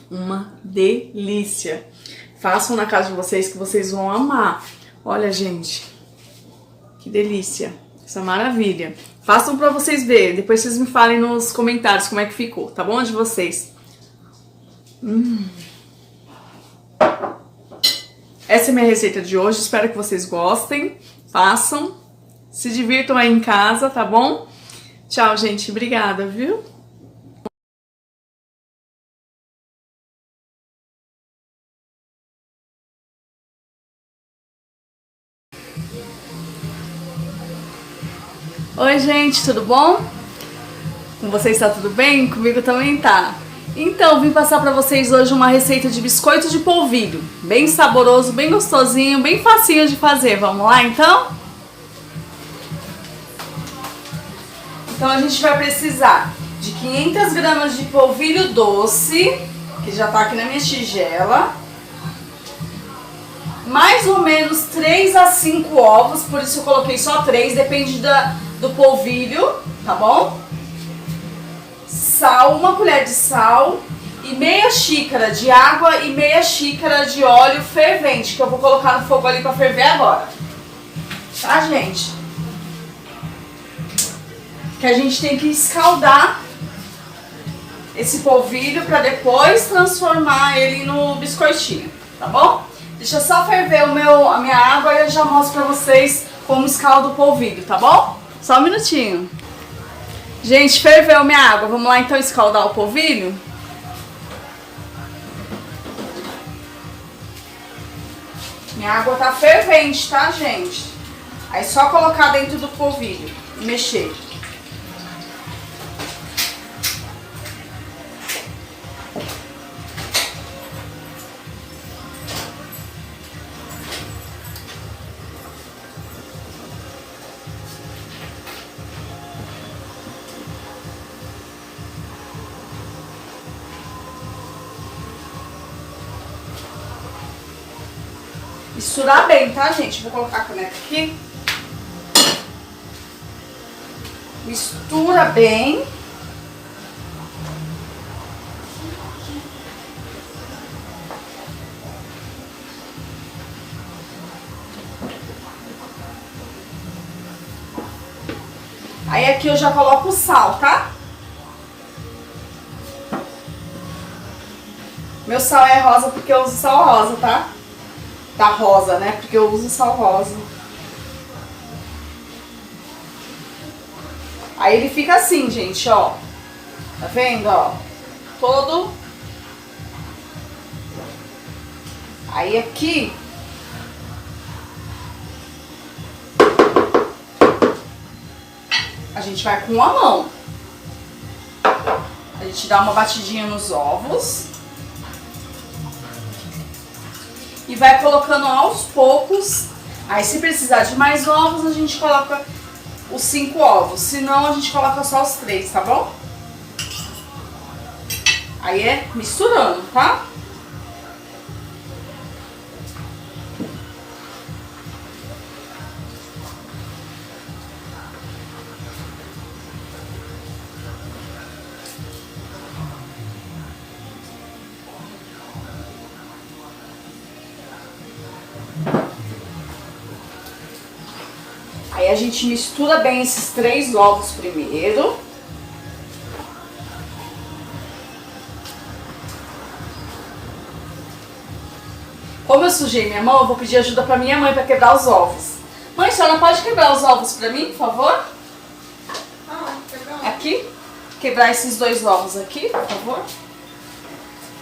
Uma delícia. Façam na casa de vocês que vocês vão amar. Olha, gente. Que delícia. Essa maravilha. Façam pra vocês verem. Depois vocês me falem nos comentários como é que ficou. Tá bom? De vocês. Essa é a minha receita de hoje. Espero que vocês gostem. Façam. Se divirtam aí em casa, tá bom? Tchau, gente. Obrigada, viu? Oi, gente. Tudo bom? Com vocês tá tudo bem? Comigo também tá. Então, vim passar pra vocês hoje uma receita de biscoito de polvilho. Bem saboroso, bem gostosinho, bem facinho de fazer. Vamos lá, então? Então a gente vai precisar de 500 gramas de polvilho doce, que já tá aqui na minha tigela. Mais ou menos 3 a 5 ovos, por isso eu coloquei só 3, depende do polvilho, tá bom? Sal, 1 colher de sal e meia xícara de água e meia xícara de óleo fervente, que eu vou colocar no fogo ali pra ferver agora. Tá, gente? Que a gente tem que escaldar esse polvilho pra depois transformar ele no biscoitinho, tá bom? Deixa só ferver a minha água e eu já mostro pra vocês como escalda o polvilho, tá bom? Só um minutinho. Gente, ferveu minha água. Vamos lá então escaldar o polvilho? Minha água tá fervente, tá, gente? Aí só colocar dentro do polvilho e mexer. Misturar bem, tá, gente? Vou colocar a caneca aqui. Mistura bem. Aí aqui eu já coloco o sal, tá? Meu sal é rosa porque eu uso sal rosa, tá? Tá rosa, né? Porque eu uso sal rosa. Aí ele fica assim, gente, ó. Tá vendo, ó? Todo. Aí aqui... a gente vai com a mão. A gente dá uma batidinha nos ovos. E vai colocando aos poucos. Aí se precisar de mais ovos, a gente coloca os 5 ovos. Se não, a gente coloca só os 3, tá bom? Aí é misturando, tá? Aí a gente mistura bem esses 3 ovos primeiro. Como eu sujei minha mão, eu vou pedir ajuda pra minha mãe pra quebrar os ovos. Mãe, a senhora pode quebrar os ovos pra mim, por favor? Aqui. Quebrar esses 2 ovos aqui, por favor.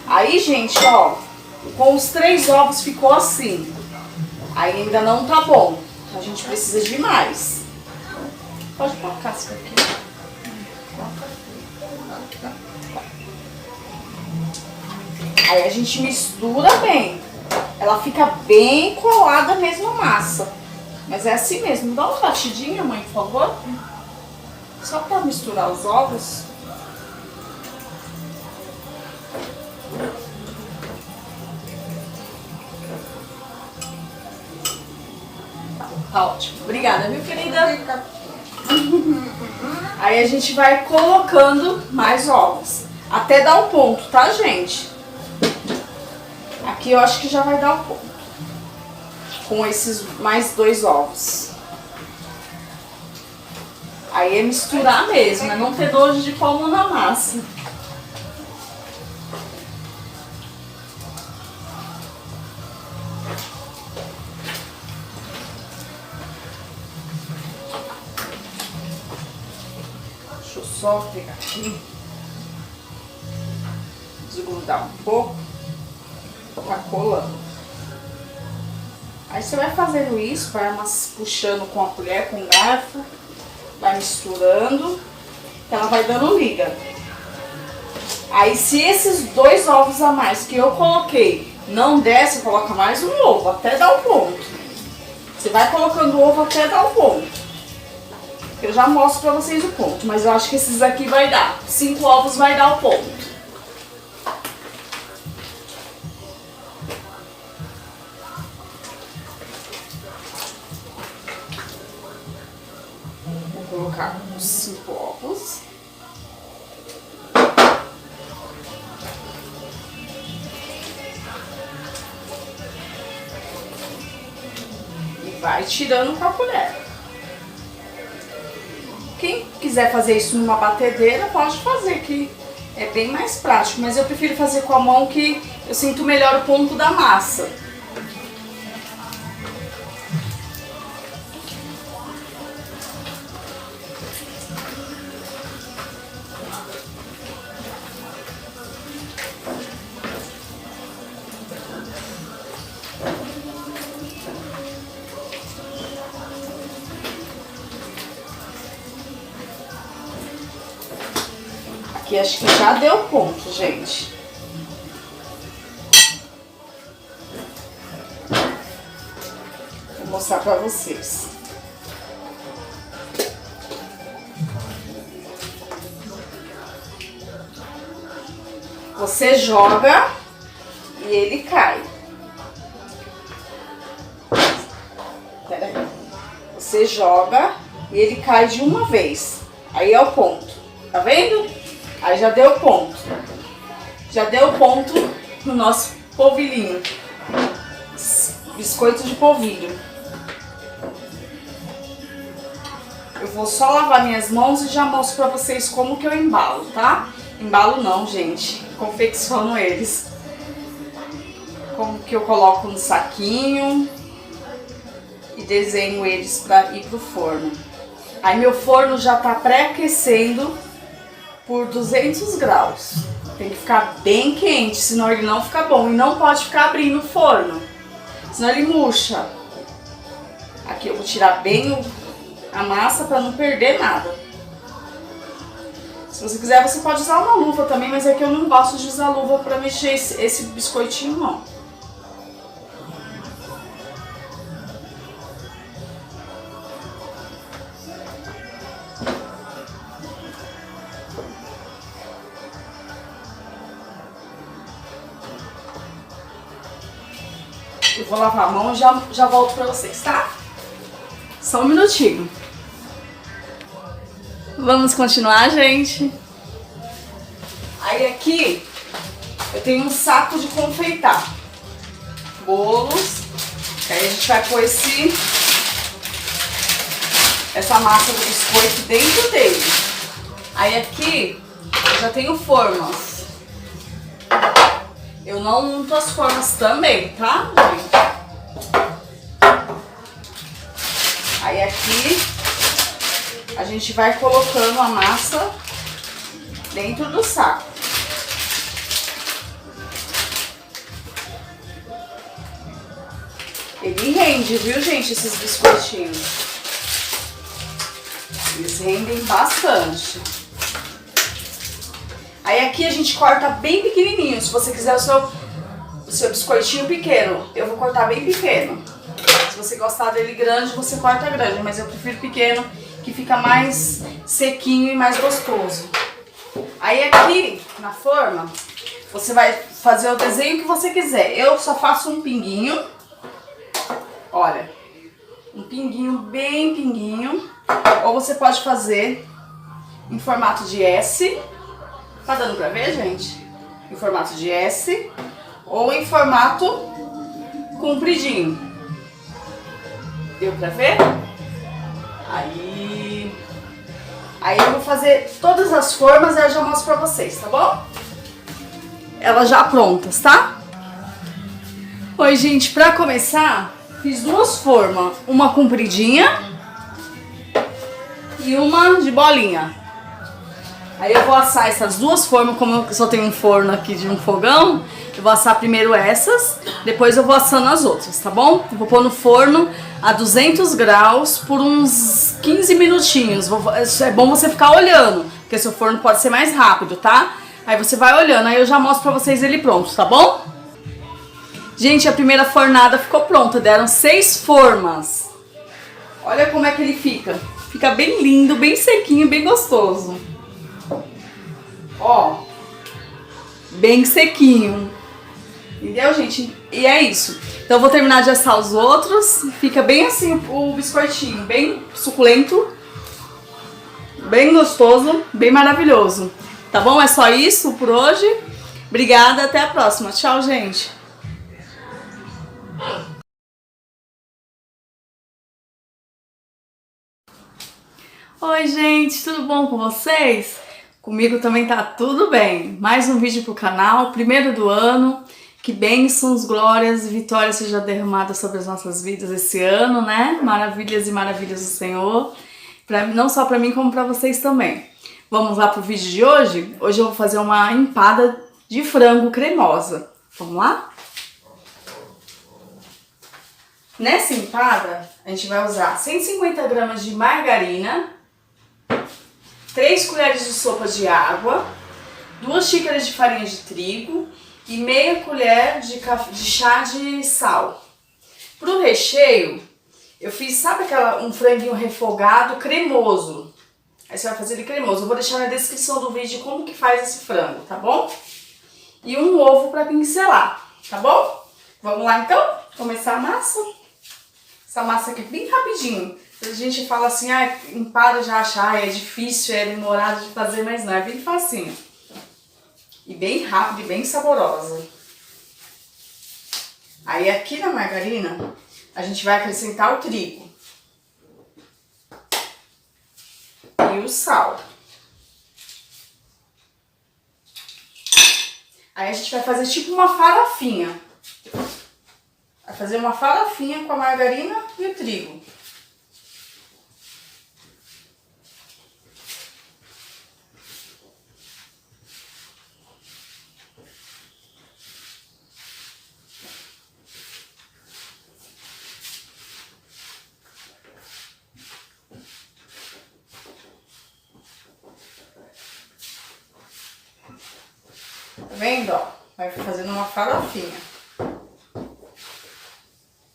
Aí, gente, ó, com os 3 ovos ficou assim. Aí ainda não tá bom. A gente precisa de mais. Pode pôr a casca aqui. Aí a gente mistura bem. Ela fica bem colada mesmo a massa. Mas é assim mesmo. Dá uma batidinha, mãe, por favor. Só pra misturar os ovos. Tá ótimo. Obrigada, viu, querida? Aí a gente vai colocando mais ovos. Até dar o ponto, tá, gente? Aqui eu acho que já vai dar o ponto. Com esses mais 2 ovos. Aí é misturar mesmo, é não ter nojo de palmo na massa. Deixa eu só pegar aqui. Desgrudar um pouco. Tá colando. Aí você vai fazendo isso, vai puxando com a colher, com o garfo. Vai misturando. Ela vai dando liga. Aí se esses 2 ovos a mais que eu coloquei não der, você coloca mais um ovo, até dar o ponto. Você vai colocando o ovo até dar o ponto. Eu já mostro pra vocês o ponto, mas eu acho que esses aqui vai dar. 5 ovos vai dar o ponto. Vou colocar os 5 ovos. E vai tirando com a colher. Quem quiser fazer isso numa batedeira, pode fazer, que é bem mais prático. Mas eu prefiro fazer com a mão, que eu sinto melhor o ponto da massa. Aqui acho que já deu ponto, gente. Vou mostrar pra vocês. Você joga e ele cai. Você joga e ele cai de uma vez. Aí é o ponto. Tá vendo? Aí já deu ponto. Já deu ponto no nosso polvilhinho. Biscoito de polvilho. Eu vou só lavar minhas mãos e já mostro pra vocês como que eu embalo, tá? Embalo não, gente. Confecciono eles. Como que eu coloco no saquinho e desenho eles pra ir pro forno. Aí meu forno já tá pré-aquecendo por 200 graus. Tem que ficar bem quente, senão ele não fica bom. E não pode ficar abrindo o forno, senão ele murcha. Aqui eu vou tirar bem a massa para não perder nada. Se você quiser, você pode usar uma luva também, mas é que eu não gosto de usar luva para mexer esse biscoitinho, não. Eu vou lavar a mão e já volto pra vocês, tá? Só um minutinho. Vamos continuar, gente. Aí aqui eu tenho um saco de confeitar bolos. Aí a gente vai pôr essa massa do biscoito dentro dele. Aí aqui eu já tenho formas. Eu não unto as formas também, tá, gente? Aí aqui a gente vai colocando a massa dentro do saco. Ele rende, viu, gente, esses biscoitinhos. Eles rendem bastante. Aí aqui a gente corta bem pequenininho. Se você quiser o seu biscoitinho pequeno, eu vou cortar bem pequeno. Se você gostar dele grande, você corta grande. Mas eu prefiro pequeno, que fica mais sequinho e mais gostoso. Aí aqui na forma, você vai fazer o desenho que você quiser. Eu só faço um pinguinho. Olha, um pinguinho, bem pinguinho. Ou você pode fazer em formato de S. Tá dando pra ver, gente? Em formato de S ou em formato compridinho. Deu pra ver? Aí eu vou fazer todas as formas e eu já mostro pra vocês, tá bom? Elas já prontas, tá? Oi, gente, pra começar, fiz duas formas. Uma compridinha e uma de bolinha. Aí eu vou assar essas duas formas, como eu só tenho um forno aqui de um fogão, eu vou assar primeiro essas, depois eu vou assando as outras, tá bom? Eu vou pôr no forno a 200 graus por uns 15 minutinhos. É bom você ficar olhando, porque seu forno pode ser mais rápido, tá? Aí você vai olhando, aí eu já mostro pra vocês ele pronto, tá bom? Gente, a primeira fornada ficou pronta, deram 6 formas. Olha como é que ele fica. Fica bem lindo, bem sequinho, bem gostoso. Ó, bem sequinho. Entendeu, gente? E é isso. Então eu vou terminar de assar os outros. Fica bem assim o biscoitinho, bem suculento, bem gostoso, bem maravilhoso. Tá bom? É só isso por hoje. Obrigada, até a próxima. Tchau, gente. Oi, gente, tudo bom com vocês? Comigo também tá tudo bem. Mais um vídeo pro canal, primeiro do ano. Que bênçãos, glórias e vitórias sejam derramadas sobre as nossas vidas esse ano, né? Maravilhas e maravilhas do Senhor. Não só pra mim, como pra vocês também. Vamos lá pro vídeo de hoje? Hoje eu vou fazer uma empada de frango cremosa. Vamos lá? Nessa empada, a gente vai usar 150 gramas de margarina, 3 colheres de sopa de água, 2 xícaras de farinha de trigo e meia colher de chá de sal. Pro recheio, eu fiz, sabe um franguinho refogado cremoso? Aí você vai fazer ele cremoso. Eu vou deixar na descrição do vídeo como que faz esse frango, tá bom? E um ovo pra pincelar, tá bom? Vamos lá então? Começar a massa? Essa massa aqui bem rapidinho. A gente fala assim, ah, empada já achar, é difícil, é demorado de fazer, mas não, é bem facinho. E bem rápido e bem saborosa. Aí aqui na margarina, a gente vai acrescentar o trigo. E o sal. Aí a gente vai fazer tipo uma farofinha. Vai fazer uma farofinha com a margarina e o trigo. Tá vendo, ó? Vai fazendo uma farofinha.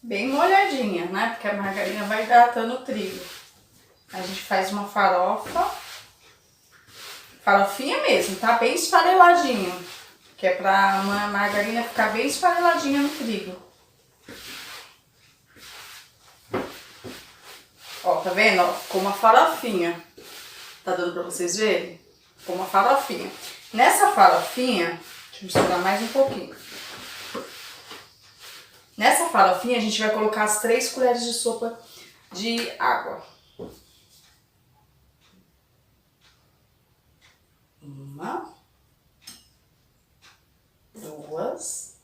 Bem molhadinha, né? Porque a margarina vai hidratando o trigo. A gente faz uma farofa. Farofinha mesmo, tá? Bem esfareladinho. Que é pra uma margarina ficar bem esfareladinha no trigo. Ó, tá vendo? Ó, ficou uma farofinha. Tá dando pra vocês verem? Ficou uma farofinha. Nessa farofinha, deixa eu misturar mais um pouquinho. Nessa farofinha a gente vai colocar as 3 colheres de sopa de água. 1, 2,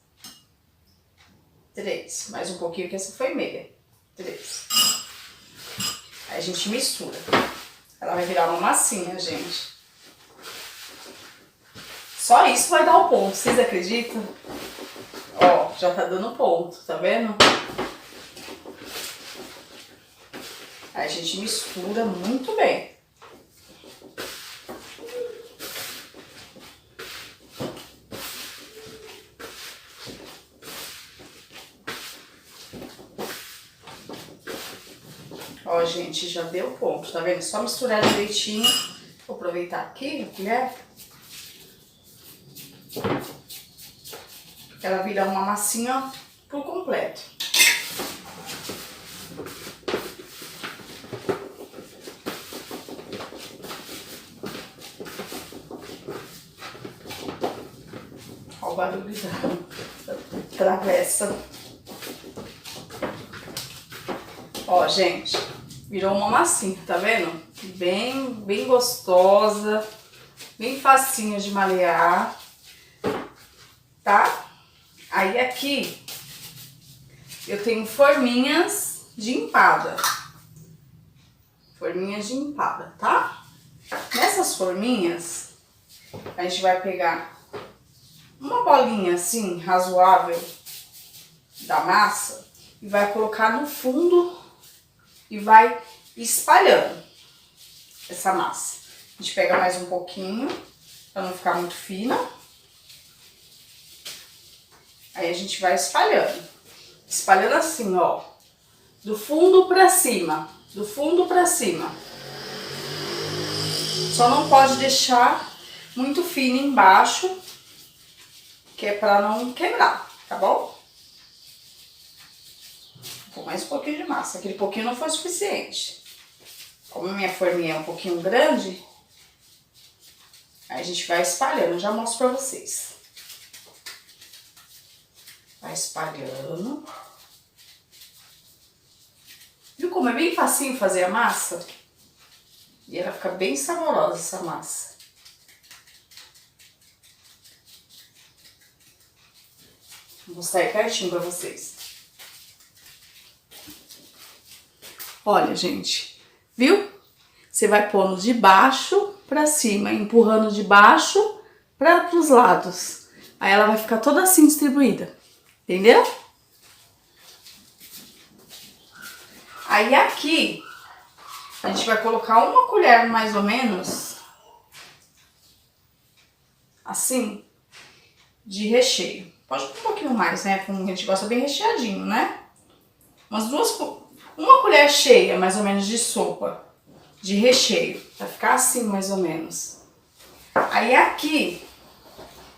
3. Mais um pouquinho que essa foi meia. 3. Aí a gente mistura. Ela vai virar uma massinha, gente. Só isso vai dar o ponto, vocês acreditam? Ó, já tá dando ponto, tá vendo? Aí a gente mistura muito bem. Ó, gente, já deu ponto, tá vendo? Só misturar direitinho. Vou aproveitar aqui a colher. Ela vira uma massinha por completo. Olha o barulho da travessa. Ó, gente, virou uma massinha, tá vendo? Bem gostosa, bem facinho de malear, tá? Aí aqui eu tenho forminhas de empada. Forminhas de empada, tá? Nessas forminhas, a gente vai pegar uma bolinha assim, razoável da massa e vai colocar no fundo e vai espalhando essa massa. A gente pega mais um pouquinho, pra não ficar muito fina. Aí a gente vai espalhando. Espalhando assim, ó. Do fundo pra cima. Do fundo pra cima. Só não pode deixar muito fino embaixo, que é pra não quebrar, tá bom? Vou mais um pouquinho de massa. Aquele pouquinho não foi suficiente. Como a minha forminha é um pouquinho grande, aí a gente vai espalhando. Eu já mostro pra vocês. Vai espalhando. Viu como é bem facinho fazer a massa? E ela fica bem saborosa, essa massa. Vou mostrar aí pertinho pra vocês. Olha, gente, viu? Você vai pondo de baixo pra cima, empurrando de baixo para os lados. Aí ela vai ficar toda assim distribuída, entendeu? Aí aqui, a gente vai colocar uma colher mais ou menos, assim, de recheio. Pode pôr um pouquinho mais, né? Porque a gente gosta bem recheadinho, né? Uma colher cheia, mais ou menos, de sopa, de recheio. Vai ficar assim, mais ou menos. Aí aqui,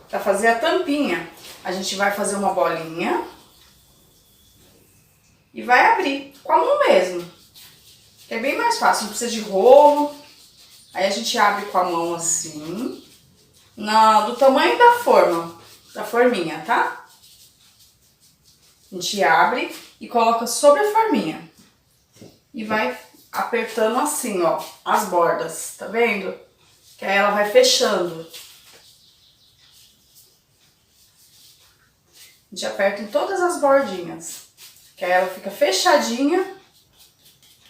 pra fazer a tampinha, a gente vai fazer uma bolinha e vai abrir com a mão mesmo. Que é bem mais fácil, não precisa de rolo. Aí a gente abre com a mão assim, do tamanho da forma, da forminha, tá? A gente abre e coloca sobre a forminha. E vai apertando assim, ó, as bordas, tá vendo? Que aí ela vai fechando. A gente aperta em todas as bordinhas. Que aí ela fica fechadinha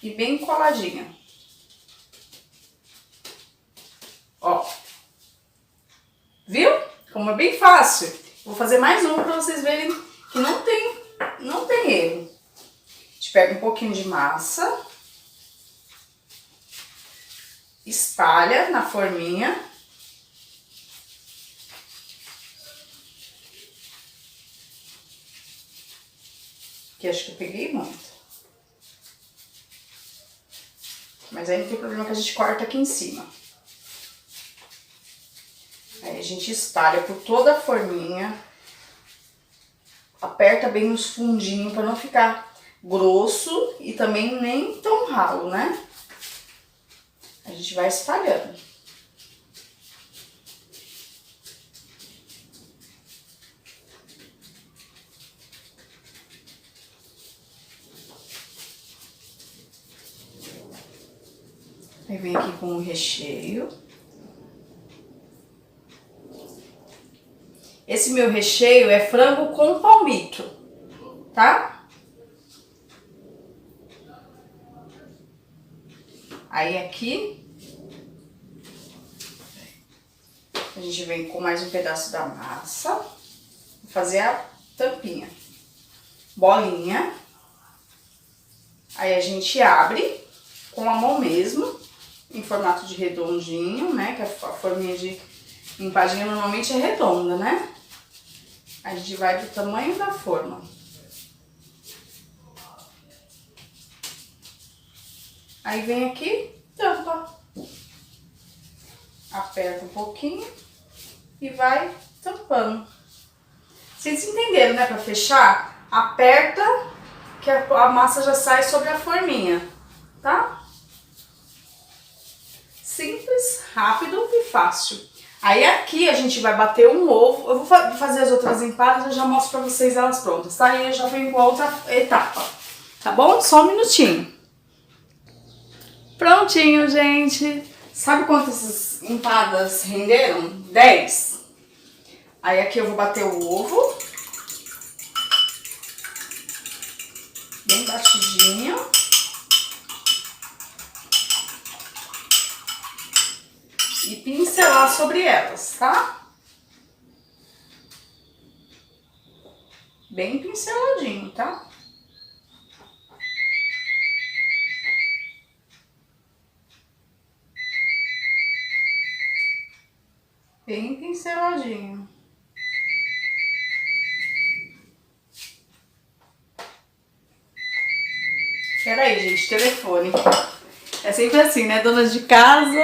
e bem coladinha. Ó. Viu? Como é bem fácil. Vou fazer mais uma pra vocês verem que não tem erro. A gente pega um pouquinho de massa. Espalha na forminha. Que acho que eu peguei muito. Mas aí não tem problema que a gente corta aqui em cima. Aí a gente espalha por toda a forminha. Aperta bem nos fundinhos para não ficar grosso e também nem tão ralo, né? A gente vai espalhando. Aí vem aqui com o recheio. Esse meu recheio é frango com palmito, tá? Aí aqui a gente vem com mais um pedaço da massa. Vou fazer a tampinha. Bolinha. Aí a gente abre com a mão mesmo, em formato de redondinho, né? Que a forminha de empadinha normalmente é redonda, né? A gente vai do tamanho da forma. Aí vem aqui, tampa. Aperta um pouquinho e vai tampando. Vocês entenderam, né? Pra fechar, aperta que a massa já sai sobre a forminha, tá? Simples, rápido e fácil. Aí aqui a gente vai bater um ovo. Eu vou fazer as outras empadas e eu já mostro pra vocês elas prontas, tá? E eu já venho com a outra etapa, tá bom? Só um minutinho. Prontinho, gente. Sabe quantas empadas renderam? 10. Aí aqui eu vou bater o ovo. Bem batidinho. E pincelar sobre elas, tá? Bem pinceladinho, tá? Bem pinceladinho. Peraí, gente, telefone. É sempre assim, né? Dona de casa.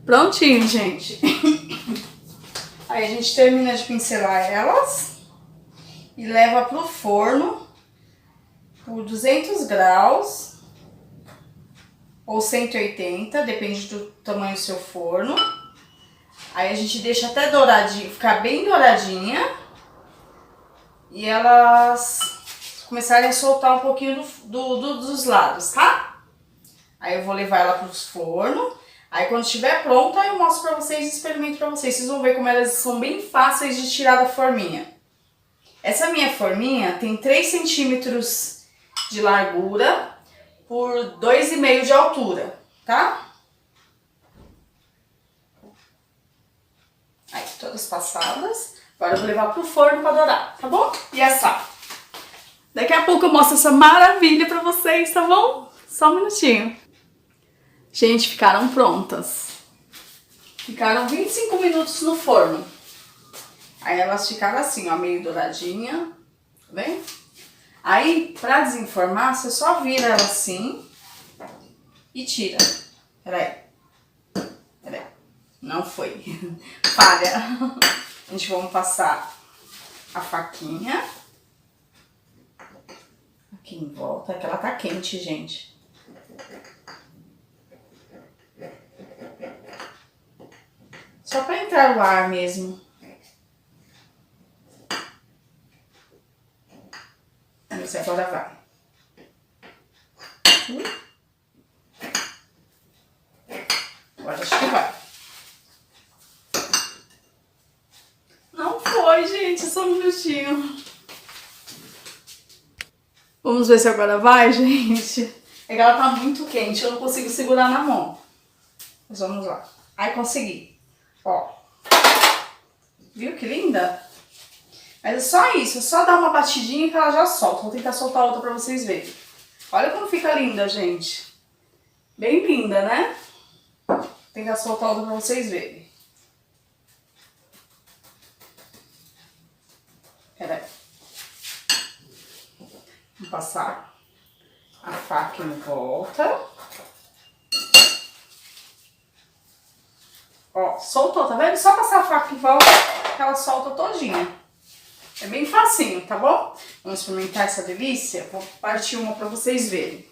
Prontinho, gente. Aí a gente termina de pincelar elas e leva pro forno por 200 graus ou 180, depende do tamanho do seu forno. Aí a gente deixa até douradinho, ficar bem douradinha e elas começarem a soltar um pouquinho dos lados, tá? Aí eu vou levar ela pro forno. Aí quando estiver pronta, eu mostro pra vocês e experimento pra vocês. Vocês vão ver como elas são bem fáceis de tirar da forminha. Essa minha forminha tem 3 centímetros de largura por 2,5 de altura, tá? Aí, todas passadas. Agora eu vou levar pro forno pra dourar, tá bom? E assar. Daqui a pouco eu mostro essa maravilha pra vocês, tá bom? Só um minutinho. Gente, ficaram prontas. Ficaram 25 minutos no forno. Aí elas ficaram assim, ó, meio douradinha, tá vendo? Aí, pra desenformar, você só vira ela assim e tira. Peraí. Não foi. Falha. A gente vai passar a faquinha. Aqui em volta, é que ela tá quente, gente. Só pra entrar o ar mesmo. Vamos ver se agora vai. Agora acho que vai. Não foi, gente, só um minutinho. Vamos ver se agora vai, gente. É que ela tá muito quente, eu não consigo segurar na mão. Mas vamos lá. Ai, consegui. Ó. Viu que linda? Mas é só isso, é só dar uma batidinha que ela já solta. Vou tentar soltar outra pra vocês verem. Olha como fica linda, gente. Bem linda, né? Vou tentar soltar outra pra vocês verem. Peraí. Vou passar a faca em volta. Ó, soltou, tá vendo? Só passar a faca em volta que ela solta todinha. É bem facinho, tá bom? Vamos experimentar essa delícia? Vou partir uma pra vocês verem.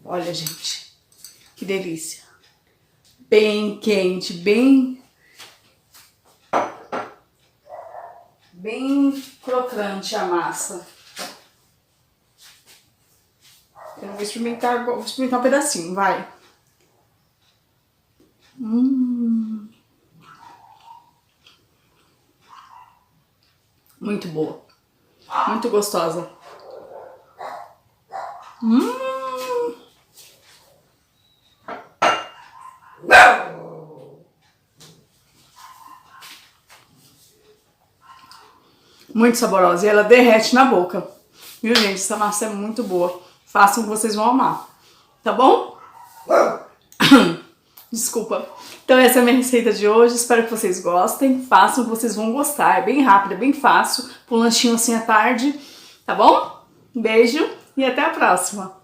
Olha, gente, que delícia. Bem quente, bem crocante a massa. Eu vou experimentar um pedacinho, vai. Muito boa. Muito gostosa. Muito saborosa. E ela derrete na boca. Viu, gente? Essa massa é muito boa. Façam que vocês vão amar. Tá bom? Desculpa. Então essa é a minha receita de hoje. Espero que vocês gostem. Façam que vocês vão gostar. É bem rápido, é bem fácil. Para um lanchinho assim à tarde. Tá bom? Um beijo e até a próxima.